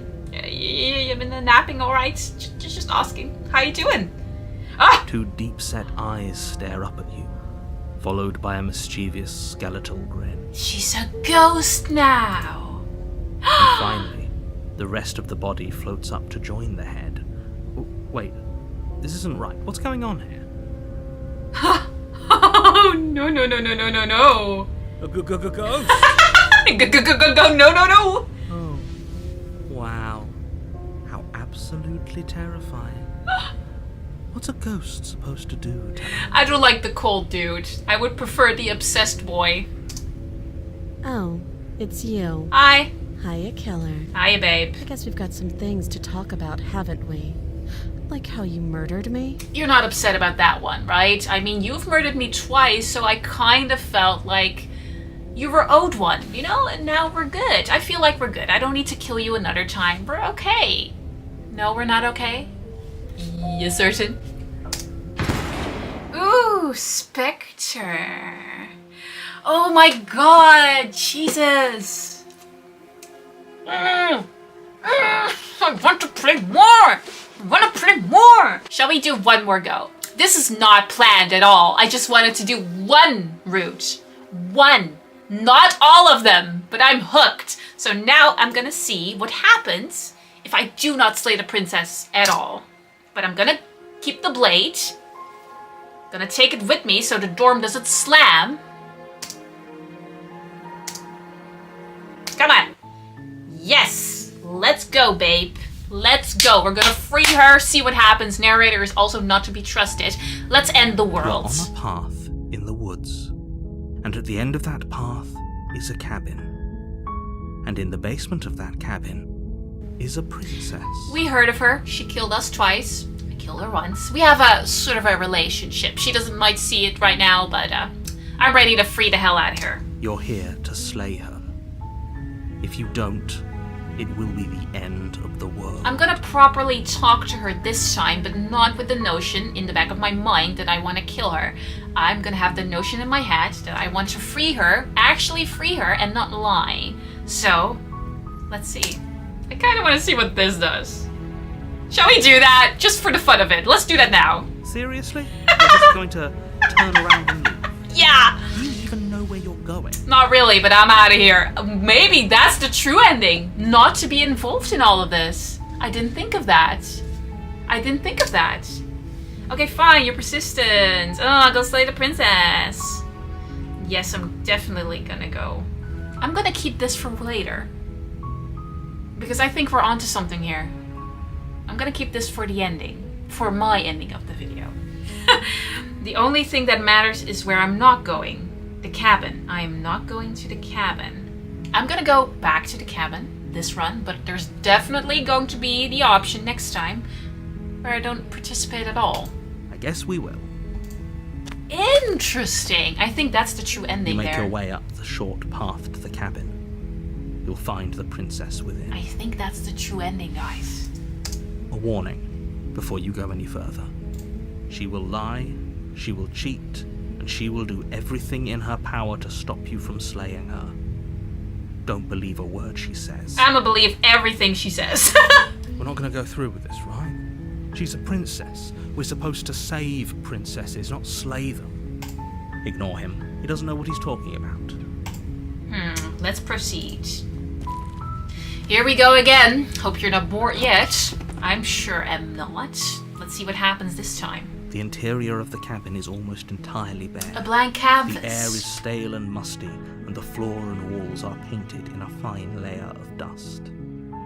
You been napping all right? Just asking. How you doing? Ah! 2 deep-set eyes stare up at you, followed by a mischievous skeletal grin. She's a ghost now. And finally, the rest of the body floats up to join the head. Wait, this isn't right. What's going on here? Oh, no. A ghost? Go, no. Oh, wow. How absolutely terrifying. What's a ghost supposed to do? I don't like the cold dude. I would prefer the obsessed boy. Oh, it's you. Hi. Hiya, killer. Hiya, babe. I guess we've got some things to talk about, haven't we? Like how you murdered me? You're not upset about that one, right? I mean, you've murdered me twice, so I kind of felt like you were owed one, you know? And now we're good. I feel like we're good. I don't need to kill you another time. We're okay. No, we're not okay? You certain? Ooh, Spectre. Oh my god, Jesus. I want to play more. Shall we do one more go? This is not planned at all. I just wanted to do one route. One. Not all of them, but I'm hooked. So now I'm gonna see what happens if I do not slay the princess at all. But I'm gonna keep the blade. Gonna take it with me so the dorm doesn't slam. Come on. Yes. Let's go, babe. Let's go. We're gonna free her, see what happens. Narrator is also not to be trusted. Let's end the world. You're on a path in the woods. And at the end of that path is a cabin. And in the basement of that cabin is a princess. We heard of her. She killed us twice. I killed her once. We have a sort of a relationship. She might see it right now, but I'm ready to free the hell out of her. You're here to slay her. If you don't, it will be the end of the world. I'm gonna properly talk to her this time, but not with the notion in the back of my mind that I want to kill her. I'm gonna have the notion in my head that I want to free her, actually free her, and not lie. So, let's see. I kind of want to see what this does. Shall we do that? Just for the fun of it. Let's do that now. Seriously? You're just going to turn around and leave? Yeah! Do you even know where you're going? Not really, but I'm out of here. Maybe that's the true ending. Not to be involved in all of this. I didn't think of that. Okay, fine, you're persistent. Oh, go slay the princess. Yes, I'm definitely gonna go. I'm gonna keep this for later. Because I think we're onto something here. I'm gonna keep this for the ending. For my ending of the video. The only thing that matters is where I'm not going. The cabin. I am not going to the cabin. I'm gonna go back to the cabin this run, but there's definitely going to be the option next time where I don't participate at all. I guess we will. Interesting. I think that's the true ending You make there. your way up the short path to the cabin. You'll find the princess within. I think that's the true ending, guys. A warning before you go any further. She will lie, she will cheat, and she will do everything in her power to stop you from slaying her. Don't believe a word she says. I'm gonna believe everything she says. We're not going to go through with this, right? She's a princess. We're supposed to save princesses, not slay them. Ignore him. He doesn't know what he's talking about. Let's proceed. Here we go again. Hope you're not bored yet. I'm sure I'm not. Let's see what happens this time. The interior of the cabin is almost entirely bare. A blank canvas. The air is stale and musty, and the floor and walls are painted in a fine layer of dust.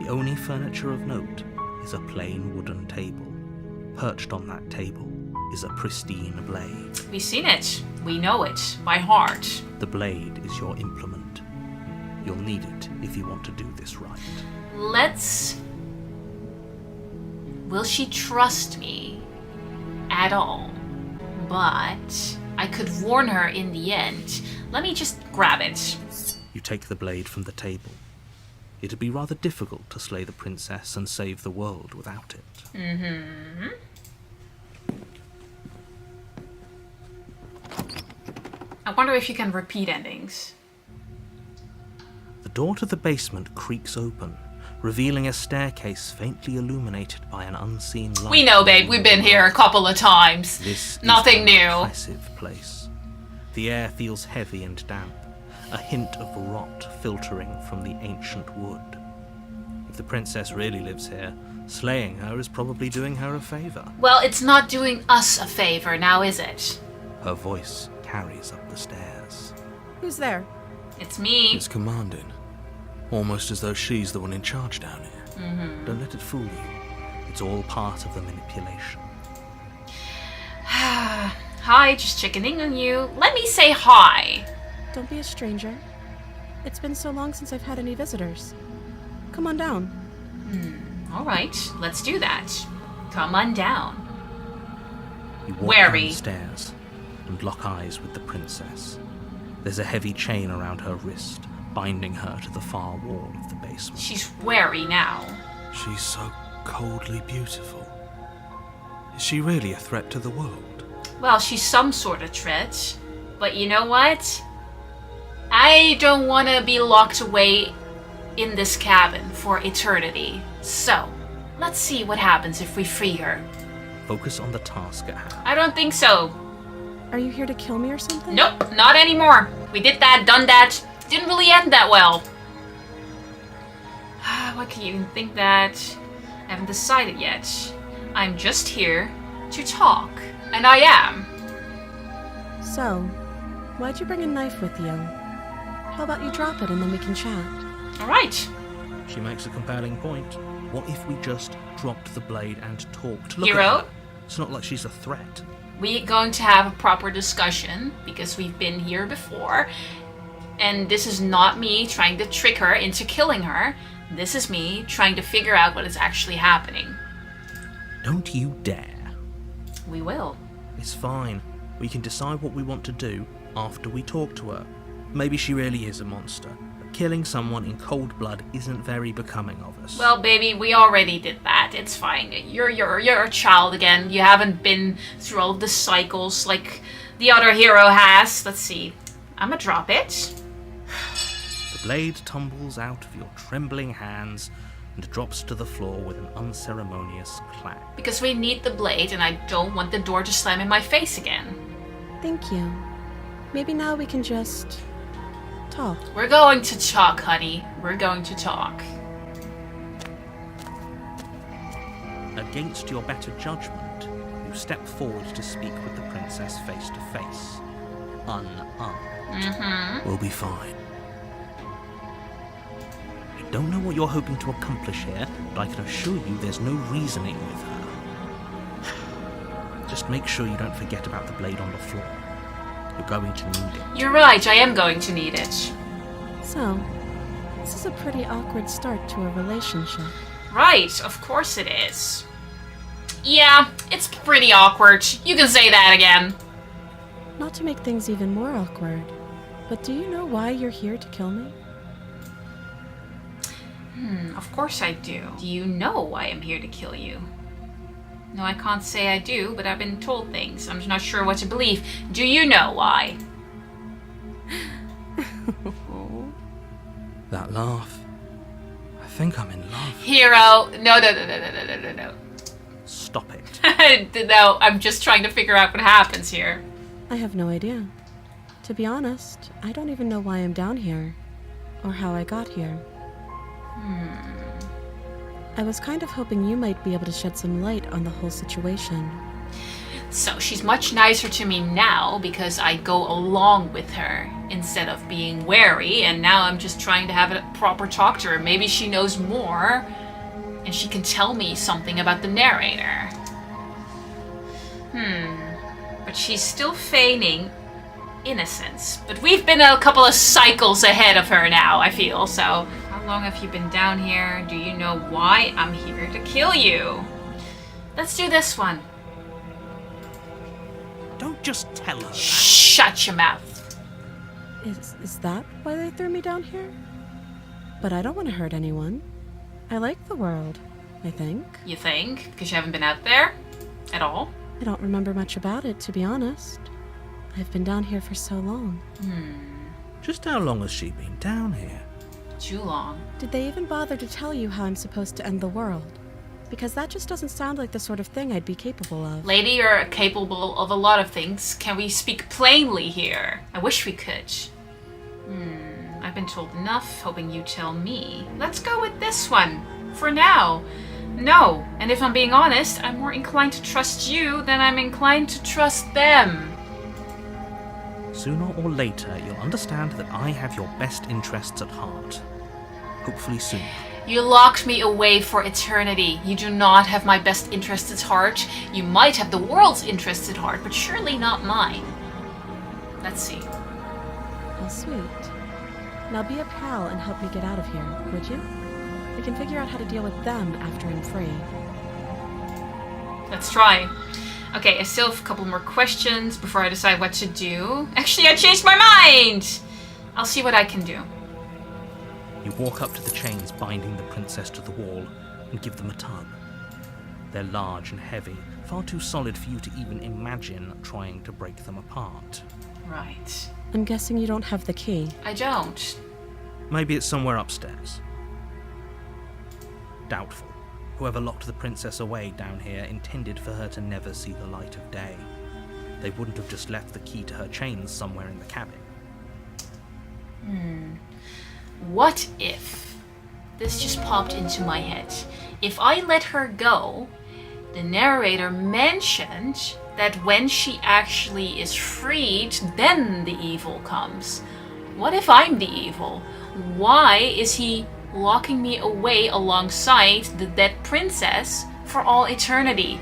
The only furniture of note is a plain wooden table. Perched on that table is a pristine blade. We've seen it. We know it by heart. The blade is your implement. You'll need it if you want to do this right. Will she trust me at all? But I could warn her in the end. Let me just grab it. You take the blade from the table. It'd be rather difficult to slay the princess and save the world without it. I wonder if you can repeat endings. The door to the basement creaks open, revealing a staircase faintly illuminated by an unseen light. We know, babe. We've been here a couple of times. This Nothing is new. an oppressive place. The air feels heavy and damp, a hint of rot filtering from the ancient wood. If the princess really lives here, slaying her is probably doing her a favor. Well, it's not doing us a favor now, is it? Her voice carries up the stairs. Who's there? It's me. It's commanding. Almost as though she's the one in charge down here. Don't let it fool you. It's all part of the manipulation. Hi, just checking in on you. Let me say hi. Don't be a stranger. It's been so long since I've had any visitors. Come on down. All right, let's do that. Come on down. You walk Wary. down the stairs and lock eyes with the princess. There's a heavy chain around her wrist, binding her to the far wall of the basement. She's wary now. She's so coldly beautiful. Is she really a threat to the world? Well, she's some sort of threat. But you know what? I don't want to be locked away in this cabin for eternity. So, let's see what happens if we free her. Focus on the task at hand. I don't think so. Are you here to kill me or something? Nope, not anymore. We did that, done that. Didn't really end that well. Why can you even think that? I haven't decided yet. I'm just here to talk. And I am. So, why'd you bring a knife with you? How about you drop it and then we can chat? Alright. She makes a compelling point. What if we just dropped the blade and talked? Look Hero? at her. It's not like she's a threat. We're going to have a proper discussion because we've been here before. And this is not me trying to trick her into killing her. This is me trying to figure out what is actually happening. Don't you dare. We will. It's fine. We can decide what we want to do after we talk to her. Maybe she really is a monster, Killing someone in cold blood isn't very becoming of us. Well, baby, we already did that. It's fine. You're a child again. You haven't been through all of the cycles like the other hero has. Let's see. I'm gonna drop it. The blade tumbles out of your trembling hands and drops to the floor with an unceremonious clang. Because we need the blade and I don't want the door to slam in my face again. Thank you. Maybe now we can just talk. We're going to talk, honey. We're going to talk. Against your better judgment, you step forward to speak with the princess face to face. Unarmed. We'll be fine. I don't know what you're hoping to accomplish here, but I can assure you there's no reasoning with her. Just make sure you don't forget about the blade on the floor. You're going to need it. You're right, I am going to need it. So, this is a pretty awkward start to a relationship. Right, of course it is. Yeah, it's pretty awkward. You can say that again. Not to make things even more awkward, but do you know why you're here to kill me? Of course I do. Do you know why I'm here to kill you? No, I can't say I do, but I've been told things. I'm not sure what to believe. Do you know why? That laugh. I think I'm in love. Hero, no. Stop it. No, I'm just trying to figure out what happens here. I have no idea. To be honest, I don't even know why I'm down here, or how I got here. I was kind of hoping you might be able to shed some light on the whole situation. So she's much nicer to me now because I go along with her instead of being wary, and now I'm just trying to have a proper talk to her. Maybe she knows more and she can tell me something about the narrator. But she's still feigning innocence. But we've been a couple of cycles ahead of her now, I feel, so... How long have you been down here? Do you know why I'm here to kill you? Let's do this one. Don't just tell her that. Shut your mouth. Is that why they threw me down here? But I don't want to hurt anyone. I like the world, I think. You think? Because you haven't been out there? At all? I don't remember much about it, to be honest. I've been down here for so long. Just how long has she been down here? Too long. Did they even bother to tell you how I'm supposed to end the world? Because that just doesn't sound like the sort of thing I'd be capable of. Lady, you're capable of a lot of things. Can we speak plainly here? I wish we could. I've been told enough, hoping you tell me. Let's go with this one. For now. No. And if I'm being honest, I'm more inclined to trust you than I'm inclined to trust them. Sooner or later, you'll understand that I have your best interests at heart. Hopefully soon. You locked me away for eternity. You do not have my best interests at heart. You might have the world's interests at heart, but surely not mine. Let's see. How sweet. Now be a pal and help me get out of here, would you? We can figure out how to deal with them after I'm free. Let's try. Okay, I still have a couple more questions before I decide what to do. Actually, I changed my mind! I'll see what I can do. You walk up to the chains binding the princess to the wall and give them a tug. They're large and heavy, far too solid for you to even imagine trying to break them apart. Right. I'm guessing you don't have the key. I don't. Maybe it's somewhere upstairs. Doubtful. Whoever locked the princess away down here intended for her to never see the light of day. They wouldn't have just left the key to her chains somewhere in the cabin. What if... This just popped into my head. If I let her go, the narrator mentioned that when she actually is freed, then the evil comes. What if I'm the evil? Why is he locking me away alongside the dead princess for all eternity?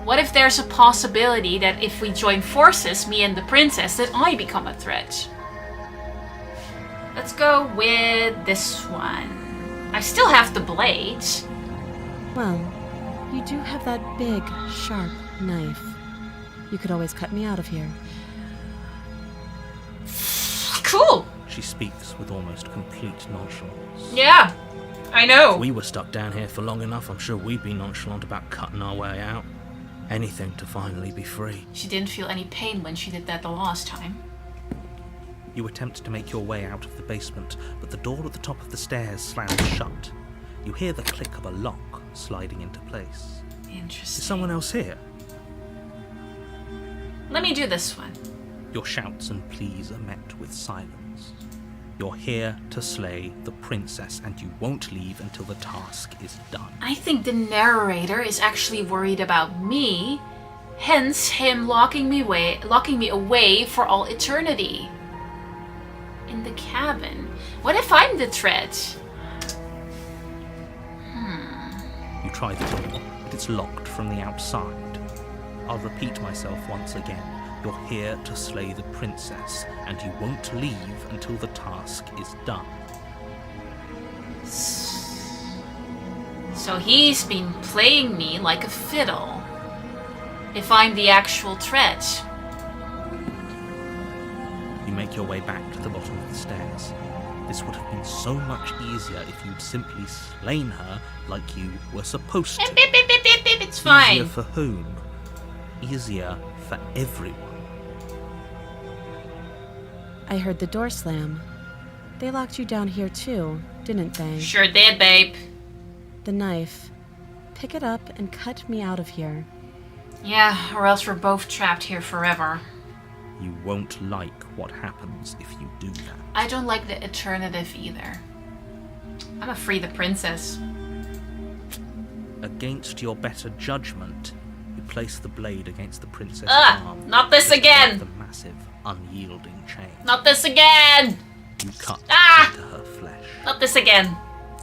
What if there's a possibility that if we join forces, me and the princess, that I become a threat? Let's go with this one. I still have the blade. Well, you do have that big, sharp knife. You could always cut me out of here. Cool. She speaks with almost complete nonchalance. Yeah, I know. If we were stuck down here for long enough, I'm sure we'd be nonchalant about cutting our way out. Anything to finally be free. She didn't feel any pain when she did that the last time. You attempt to make your way out of the basement, but the door at the top of the stairs slams shut. You hear the click of a lock sliding into place. Interesting. Is someone else here? Let me do this one. Your shouts and pleas are met with silence. You're here to slay the princess, and you won't leave until the task is done. I think the narrator is actually worried about me, hence him locking me away for all eternity. In the cabin. What if I'm the threat? You try the door, but it's locked from the outside. I'll repeat myself once again. You're here to slay the princess, and you won't leave until the task is done. So he's been playing me like a fiddle. If I'm the actual threat. You make your way back to the bottom of the stairs. This would have been so much easier if you'd simply slain her like you were supposed to. It's fine. Easier for whom? Easier for everyone. I heard the door slam. They locked you down here too, didn't they? Sure did, babe. The knife. Pick it up and cut me out of here. Yeah, or else we're both trapped here forever. You won't like what happens if you do that. I don't like the alternative either. I'm gonna free the princess. Against your better judgment, you place the blade against the princess's arm. Not this just again! above the massive, unyielding chain. Not this again! You cut into her flesh. Not this again.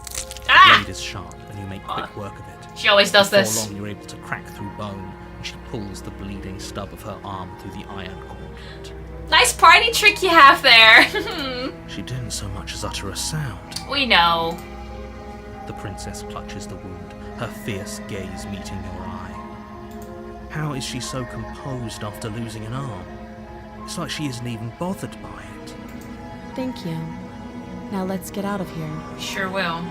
The blade is sharp, and you make quick work of it. She always does Before this. long, you're able to crack through bone, and she pulls the bleeding stub of her arm through the iron gauntlet. Nice party trick you have there. She didn't so much as utter a sound. We know. The princess clutches the wound, her fierce gaze meeting your eye. How is she so composed after losing an arm? It's like she isn't even bothered by it. Thank you. Now let's get out of here. Sure will.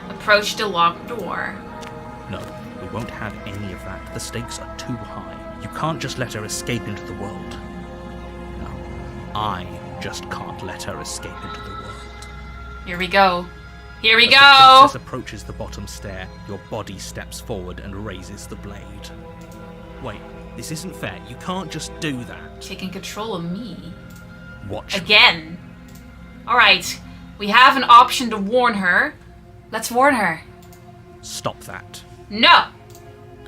Approach the locked door. No, we won't have any of that. The stakes are too high. You can't just let her escape into the world. No, I just can't let her escape into the world. Here we go. Here we As the go. princess approaches the bottom stair, your body steps forward and raises the blade. Wait, this isn't fair. You can't just do that. Taking control of me. Watch me. Again. Alright. We have an option to warn her. Let's warn her. Stop that. No!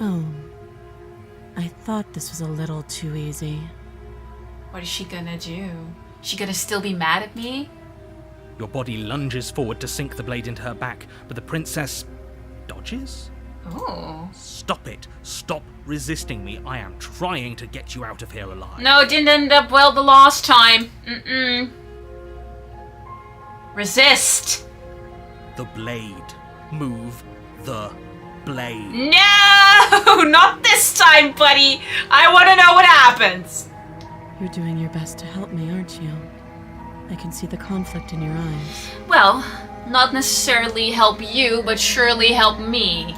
Oh. I thought this was a little too easy. What is she gonna do? She gonna still be mad at me? Your body lunges forward to sink the blade into her back, but the princess dodges? Oh. Stop it. Stop resisting me. I am trying to get you out of here alive. No, it didn't end up well the last time. Resist. The blade. Move the blade. No! Not this time, buddy. I want to know what happens. You're doing your best to help me, aren't you? I can see the conflict in your eyes. Well, not necessarily help you, but surely help me.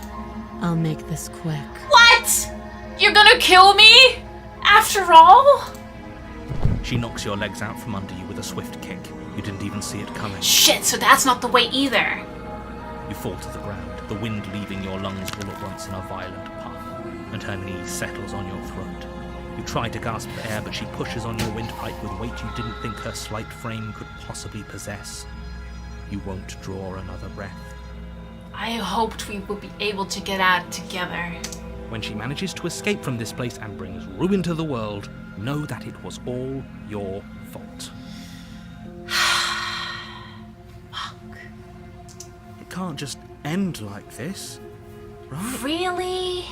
I'll make this quick. What? You're gonna kill me? After all? She knocks your legs out from under you with a swift kick. You didn't even see it coming. Shit, so that's not the way either. You fall to the ground, the wind leaving your lungs all at once in a violent puff, and her knee settles on your throat. You try to gasp for air, but she pushes on your windpipe with weight you didn't think her slight frame could possibly possess. You won't draw another breath. I hoped we would be able to get out together. When she manages to escape from this place and brings ruin to the world, know that it was all your fault. Fuck. It can't just end like this, right? Really?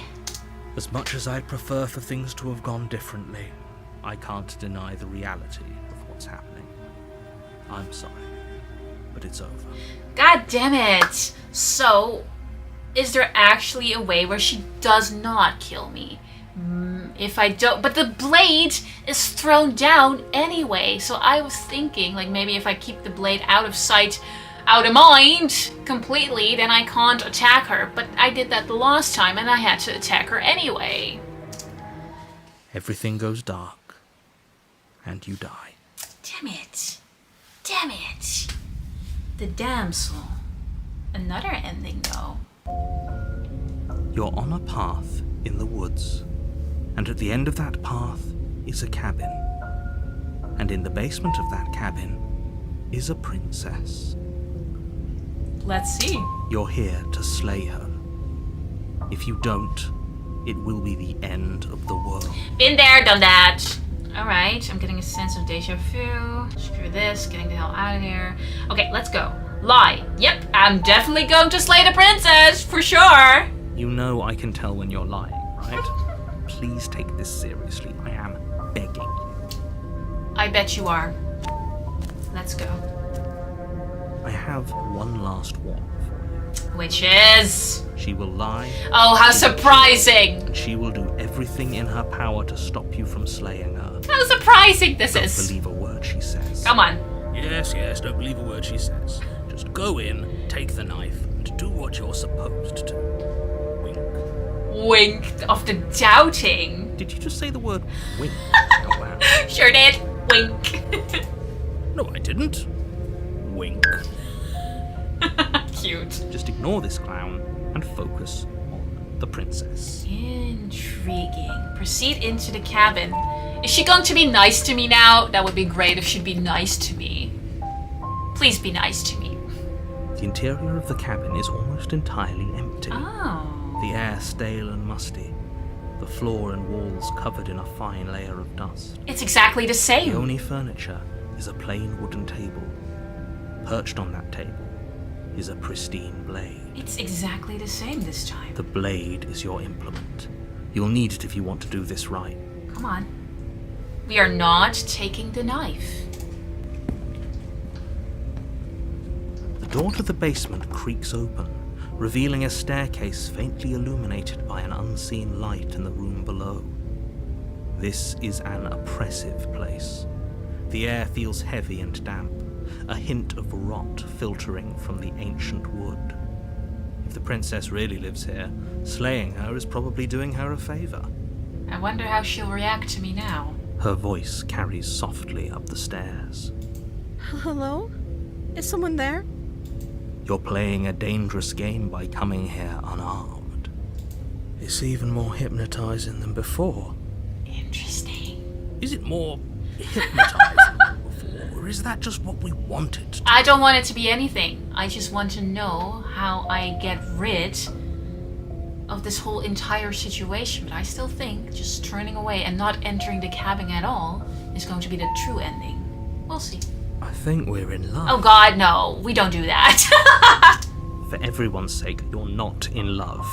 As much as I'd prefer for things to have gone differently, I can't deny the reality of what's happening. I'm sorry, but it's over. God damn it. So, is there actually a way where she does not kill me? if I don't... But the blade is thrown down anyway. So I was thinking, like, maybe if I keep the blade out of sight, out of mind completely, then I can't attack her. But I did that the last time and I had to attack her anyway. Everything goes dark, and you die. Damn it. Damn it. The damsel. Another ending, though. You're on a path in the woods, and at the end of that path is a cabin. And in the basement of that cabin is a princess. Let's see. You're here to slay her. If you don't, it will be the end of the world. Been there, done that. Alright, I'm getting a sense of deja vu. Screw this, getting the hell out of here. Okay, let's go. Lie. Yep, I'm definitely going to slay the princess, for sure. You know I can tell when you're lying, right? Please take this seriously. I am begging you. I bet you are. Let's go. I have one last warning for you. Which is... She will lie. Oh, how surprising. And she will do everything in her power to stop you from slaying her. How surprising this Don't is. believe a word she says. Come on. Yes, don't believe a word she says. Just go in, take the knife, and do what you're supposed to. Wink. Wink of the doubting. Did you just say the word wink? Oh, wow. Sure did. Wink. No, I didn't. Wink. Cute. Just ignore this clown and focus on the princess. Intriguing. Proceed into the cabin. Is she going to be nice to me now? That would be great if she'd be nice to me. Please be nice to me. The interior of the cabin is almost entirely empty. Oh. The air stale and musty. The floor and walls covered in a fine layer of dust. It's exactly the The same. only furniture is a plain wooden table. Perched on that table is a pristine blade. It's exactly the same this time. The blade is your implement. You'll need it if you want to do this right. Come on. We are not taking the knife. The door to the basement creaks open, revealing a staircase faintly illuminated by an unseen light in the room below. This is an oppressive place. The air feels heavy and damp, a hint of rot filtering from the ancient wood. If the princess really lives here, slaying her is probably doing her a favor. I wonder how she'll react to me now. Her voice carries softly up the stairs. Hello? Is someone there? You're playing a dangerous game by coming here unarmed. It's even more hypnotizing than before. Interesting. Is it more hypnotizing than before, or is that just what we wanted? I don't want it to be anything. I just want to know how I get rid of this whole entire situation. But I still think just turning away and not entering the cabin at all is going to be the true ending. We'll see. I think we're in love. Oh god, no. We don't do that. For everyone's sake, you're not in love.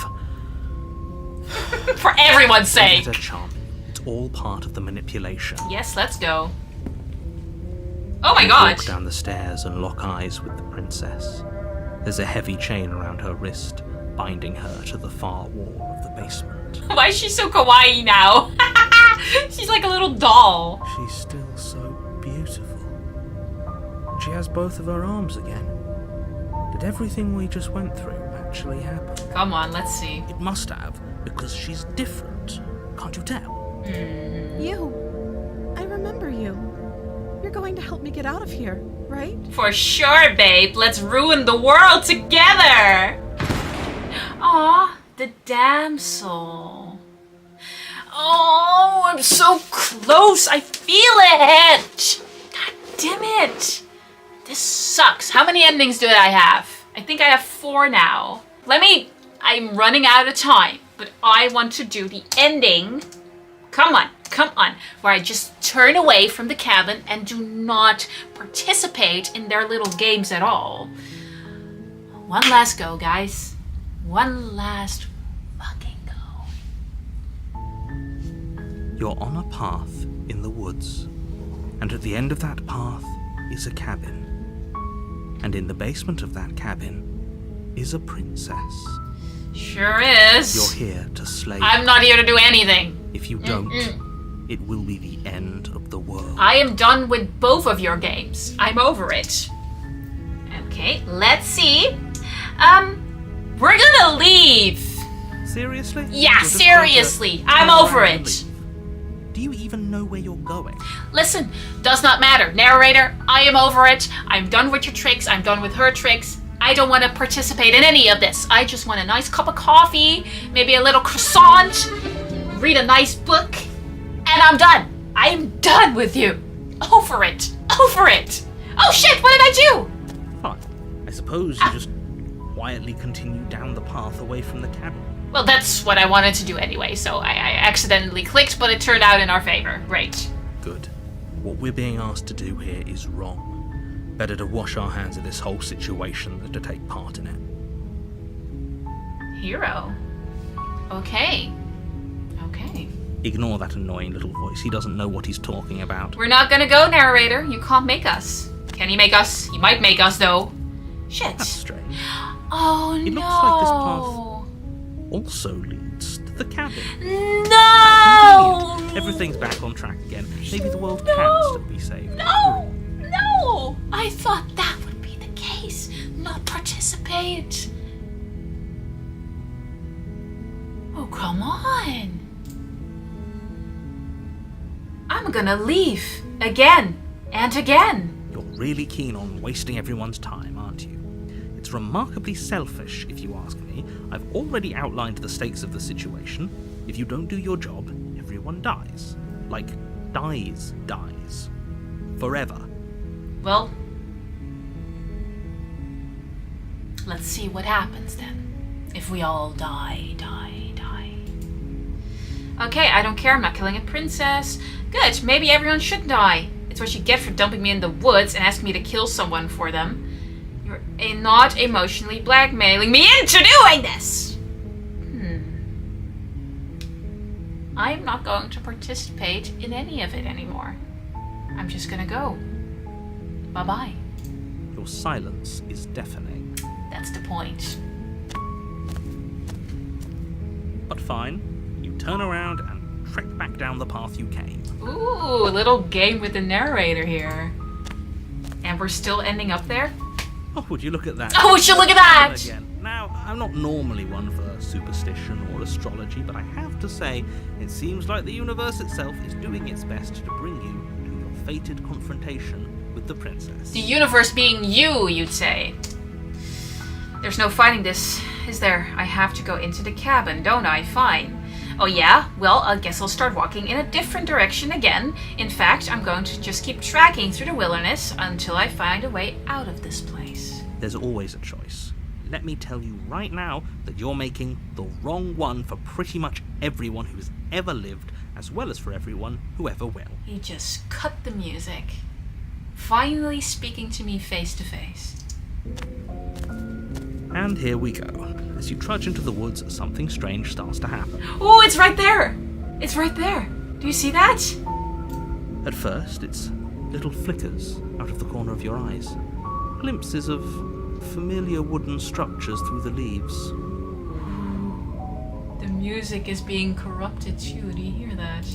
For everyone's sake. Let her charm you. It's all part of the manipulation. Yes, let's go. Oh my You god. walk down the stairs and lock eyes with the princess. There's a heavy chain around her wrist, binding her to the far wall of the basement. Why is she so kawaii now? She's like a little doll. She's still so beautiful. She has both of her arms again. Did everything we just went through actually happen? Come on, let's see. It must have, because she's different. Can't you tell? You. I remember you. You're going to help me get out of here, right? For sure, babe. Let's ruin the world together. Aw, the damsel. Oh, I'm so close. I feel it. God damn it. This sucks. How many endings do I have? I think I have 4 now. I'm running out of time, but I want to do the ending. Come on, where I just turn away from the cabin and do not participate in their little games at all. One last go, guys. One last fucking go. You're on a path in the woods, and at the end of that path is a cabin. And in the basement of that cabin is a princess. Sure is. You're here to slay her. I'm not here to do anything. If you don't, it will be the end of the world. I am done with both of your games. I'm over it. Okay, let's see. We're gonna leave. Seriously? Yeah, You're just going to seriously. I'm turn over around and it. leave? Do you even know where you're going? Listen, does not matter. Narrator, I am over it. I'm done with your tricks. I'm done with her tricks. I don't want to participate in any of this. I just want a nice cup of coffee, maybe a little croissant, read a nice book, and I'm done. I'm done with you. Over it. Over it. Oh shit, what did I do? Fine. I suppose you just quietly continue down the path away from the cabin. Well, that's what I wanted to do anyway, so I accidentally clicked, but it turned out in our favor. Great. Good. What we're being asked to do here is wrong. Better to wash our hands of this whole situation than to take part in it. Hero. Okay. Okay. Ignore that annoying little voice. He doesn't know what he's talking about. We're not gonna go, Narrator. You can't make us. Can he make us? He might make us, though. Shit. That's strange. Oh, It no. looks like this path also leads to the cabin. No! Convenient. Everything's back on track again. Maybe the world can still be saved. No! No! I thought that would be the case. Not participate. Oh, come on. I'm gonna leave. Again. And again. You're really keen on wasting everyone's time, aren't you? It's remarkably selfish, if you ask me. I've already outlined the stakes of the situation. If you don't do your job, everyone dies. Like, dies. Forever. Well, let's see what happens then. If we all die. Okay, I don't care. I'm not killing a princess. Good, maybe everyone should die. It's what you get for dumping me in the woods and asking me to kill someone for them. You're not emotionally blackmailing me into doing this! I'm not going to participate in any of it anymore. I'm just gonna go. Bye-bye. Your silence is deafening. That's the point. But fine. You turn around and trek back down the path you came. Ooh, a little game with the narrator here. And we're still ending up there? Oh, would you look at that? Oh, would you look at that? Again. Now, I'm not normally one for superstition or astrology, but I have to say, it seems like the universe itself is doing its best to bring you to your fated confrontation with the princess. The universe being you, you'd say. There's no fighting this, is there? I have to go into the cabin, don't I? Fine. Oh yeah? Well, I guess I'll start walking in a different direction again. In fact, I'm going to just keep tracking through the wilderness until I find a way out of this place. There's always a choice. Let me tell you right now that you're making the wrong one for pretty much everyone who's ever lived, as well as for everyone who ever will. He just cut the music. Finally speaking to me face to face. And here we go. As you trudge into the woods, something strange starts to happen. Oh, it's right there! It's right there. Do you see that? At first, it's little flickers out of the corner of your eyes. Glimpses of familiar wooden structures through the leaves. The music is being corrupted too. Do you hear that?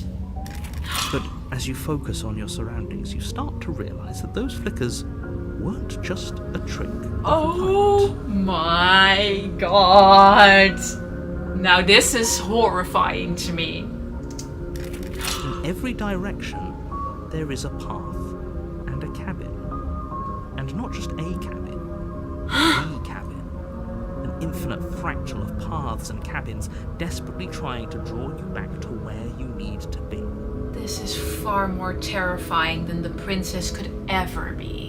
But as you focus on your surroundings, you start to realize that those flickers weren't just a trick. Oh my god! Now this is horrifying to me. In every direction, there is a path and a cabin. And not just a cabin, the cabin. An infinite fractal of paths and cabins desperately trying to draw you back to where you need to be. This is far more terrifying than the princess could ever be.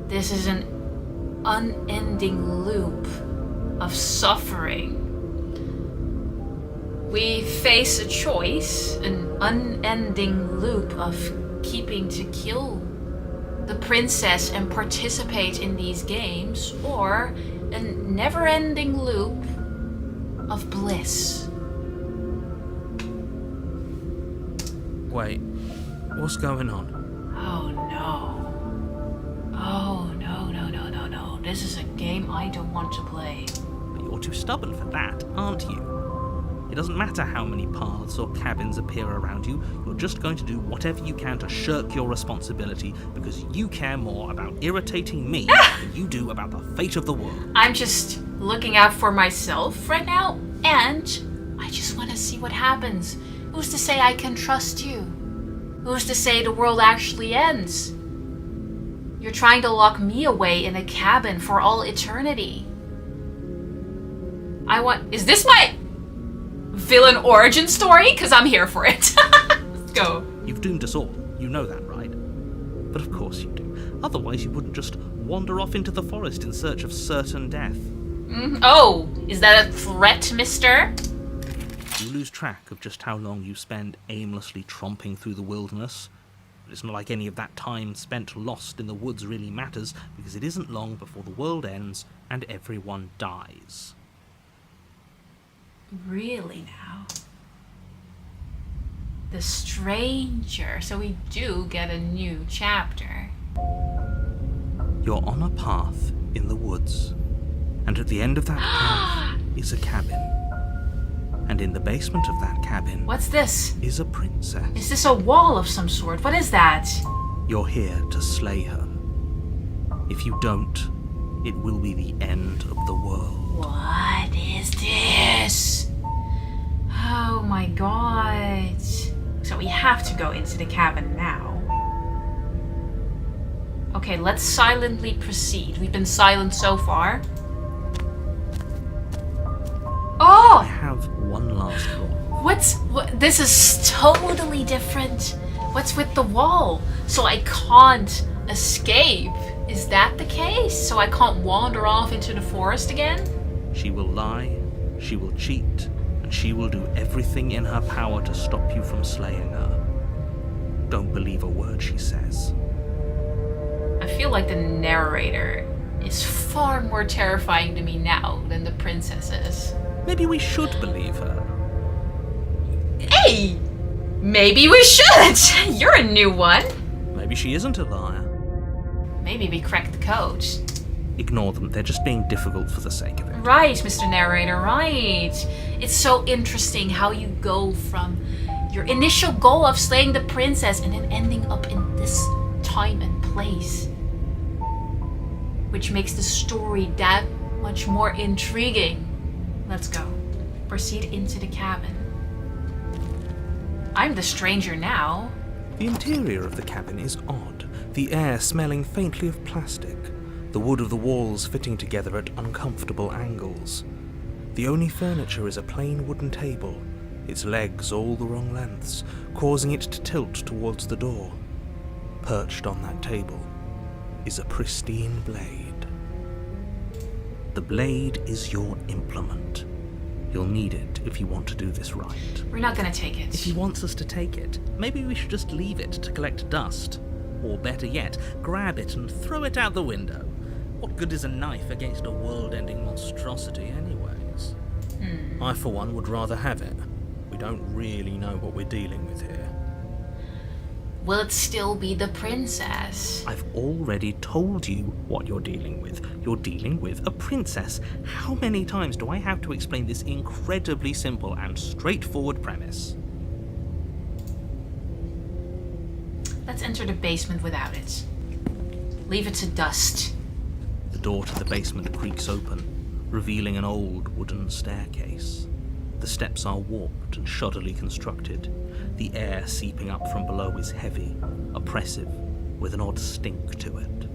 This is an unending loop of suffering. We face a choice, an unending loop of keeping to kill the princess and participate in these games, or a never-ending loop of bliss. Wait, what's going on? Oh no. Oh no. This is a game I don't want to play. But you're too stubborn for that, aren't you? It doesn't matter how many paths or cabins appear around you, you're just going to do whatever you can to shirk your responsibility because you care more about irritating me than you do about the fate of the world. I'm just looking out for myself right now, and I just want to see what happens. Who's to say I can trust you? Who's to say the world actually ends? You're trying to lock me away in a cabin for all eternity. Is this my villain origin story? Because I'm here for it. Let's go. You've doomed us all. You know that, right? But of course you do. Otherwise you wouldn't just wander off into the forest in search of certain death. Oh, is that a threat, mister? You lose track of just how long you spend aimlessly tromping through the wilderness. But it's not like any of that time spent lost in the woods really matters, because it isn't long before the world ends and everyone dies. Really now? The stranger. So we do get a new chapter. You're on a path in the woods, and at the end of that path is a cabin. And in the basement of that cabin... What's this? ...is a princess. Is this a wall of some sort? What is that? You're here to slay her. If you don't, it will be the end of the world. What is this? Oh my god. So we have to go into the cabin now. Okay, let's silently proceed. We've been silent so far. Oh! I have one last thought. This is totally different. What's with the wall? So I can't escape. Is that the case? So I can't wander off into the forest again? She will lie, she will cheat, and she will do everything in her power to stop you from slaying her. Don't believe a word she says. I feel like the narrator is far more terrifying to me now than the princess is. Maybe we should believe her. Hey! Maybe we should! You're a new one. Maybe she isn't a liar. Maybe we cracked the code. Ignore them, they're just being difficult for the sake of it. Right, Mr. Narrator, right. It's so interesting how you go from your initial goal of slaying the princess and then ending up in this time and place. Which makes the story that much more intriguing. Let's go. Proceed into the cabin. I'm the stranger now. The interior of the cabin is odd, the air smelling faintly of plastic, the wood of the walls fitting together at uncomfortable angles. The only furniture is a plain wooden table, its legs all the wrong lengths, causing it to tilt towards the door. Perched on that table is a pristine blade. The blade is your implement. You'll need it if you want to do this right. We're not gonna take it. If he wants us to take it, maybe we should just leave it to collect dust. Or better yet, grab it and throw it out the window. What good is a knife against a world-ending monstrosity anyways? I, for one, would rather have it. We don't really know what we're dealing with here. Will it still be the princess? I've already told you what you're dealing with. You're dealing with a princess. How many times do I have to explain this incredibly simple and straightforward premise? Let's enter the basement without it. Leave it to dust. The door to the basement creaks open, revealing an old wooden staircase. The steps are warped and shoddily constructed. The air seeping up from below is heavy, oppressive, with an odd stink to it.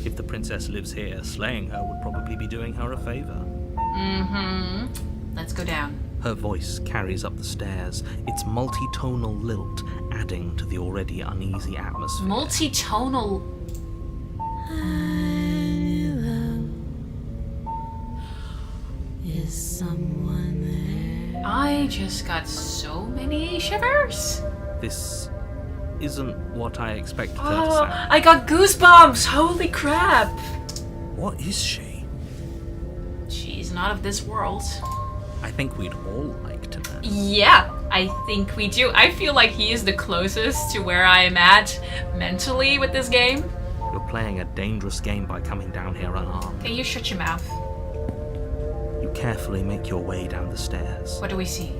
If the princess lives here, slaying her would probably be doing her a favor. Let's go down. Her voice carries up the stairs, its multi-tonal lilt adding to the already uneasy atmosphere. Multi-tonal. Hello. Is someone there? I just got so many shivers. This isn't what I expected her to sound. I got goosebumps. Holy crap. What is she? She's not of this world. I think we'd all like to know. Yeah, I think we do. I feel like he is the closest to where I am at mentally with this game. You're playing a dangerous game by coming down here unarmed. Okay, you shut your mouth. You carefully make your way down the stairs. What do we see?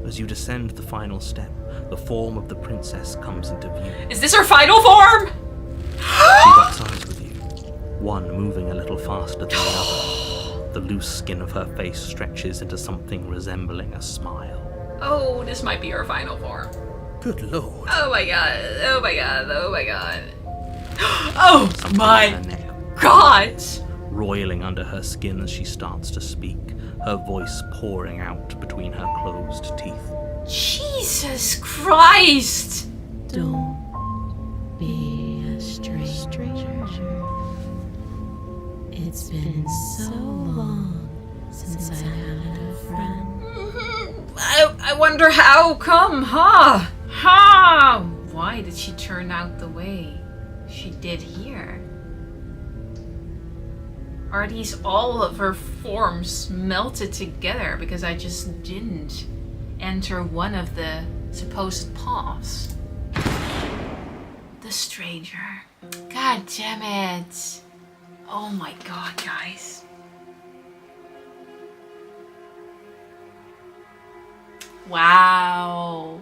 As you descend the final step, the form of the princess comes into view. Is this her final form? She locks eyes with you, one moving a little faster than the other. The loose skin of her face stretches into something resembling a smile. Oh, this might be her final form. Good lord. Oh my god, oh my god, oh my god. Oh Something my in her neck, god! roiling under her skin as she starts to speak, her voice pouring out between her closed teeth. Jesus Christ! Don't be a stranger. It's been so long since I had a friend. I wonder how come, huh? Huh? Why did she turn out the way she did here? Are these all of her forms melted together because I just didn't enter one of the supposed paths? The stranger. God damn it. Oh my god, guys. Wow.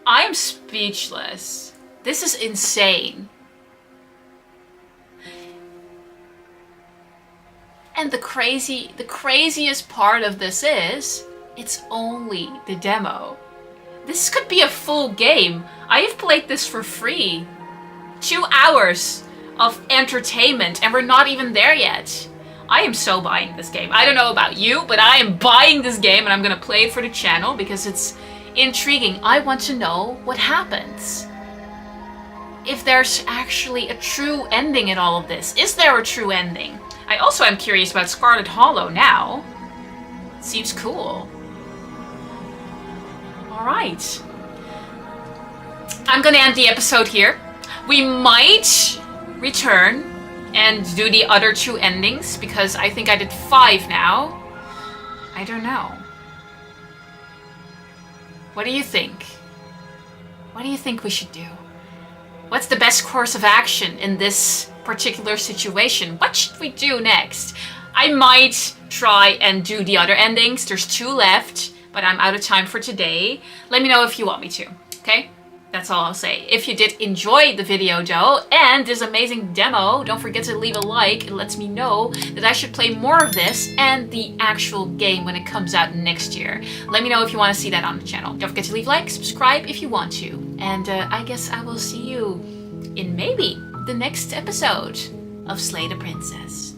I'm speechless. This is insane. And the craziest part of this is, it's only the demo. This could be a full game. I have played this for free. 2 hours of entertainment and we're not even there yet. I am so buying this game. I don't know about you, but I am buying this game and I'm gonna play it for the channel because it's intriguing. I want to know what happens. If there's actually a true ending in all of this. Is there a true ending? I also am curious about Scarlet Hollow now. It seems cool. Alright. I'm gonna end the episode here. We might return and do the other 2 endings because I think I did 5 now. I don't know. What do you think? What do you think we should do? What's the best course of action in this particular situation? What should we do next? I might try and do the other endings. There's 2 left, but I'm out of time for today. Let me know if you want me to, okay? That's all I'll say. If you did enjoy the video though, and this amazing demo, don't forget to leave a like. It lets me know that I should play more of this and the actual game when it comes out next year. Let me know if you want to see that on the channel. Don't forget to leave a like, subscribe if you want to. And I guess I will see you in maybe the next episode of Slay the Princess.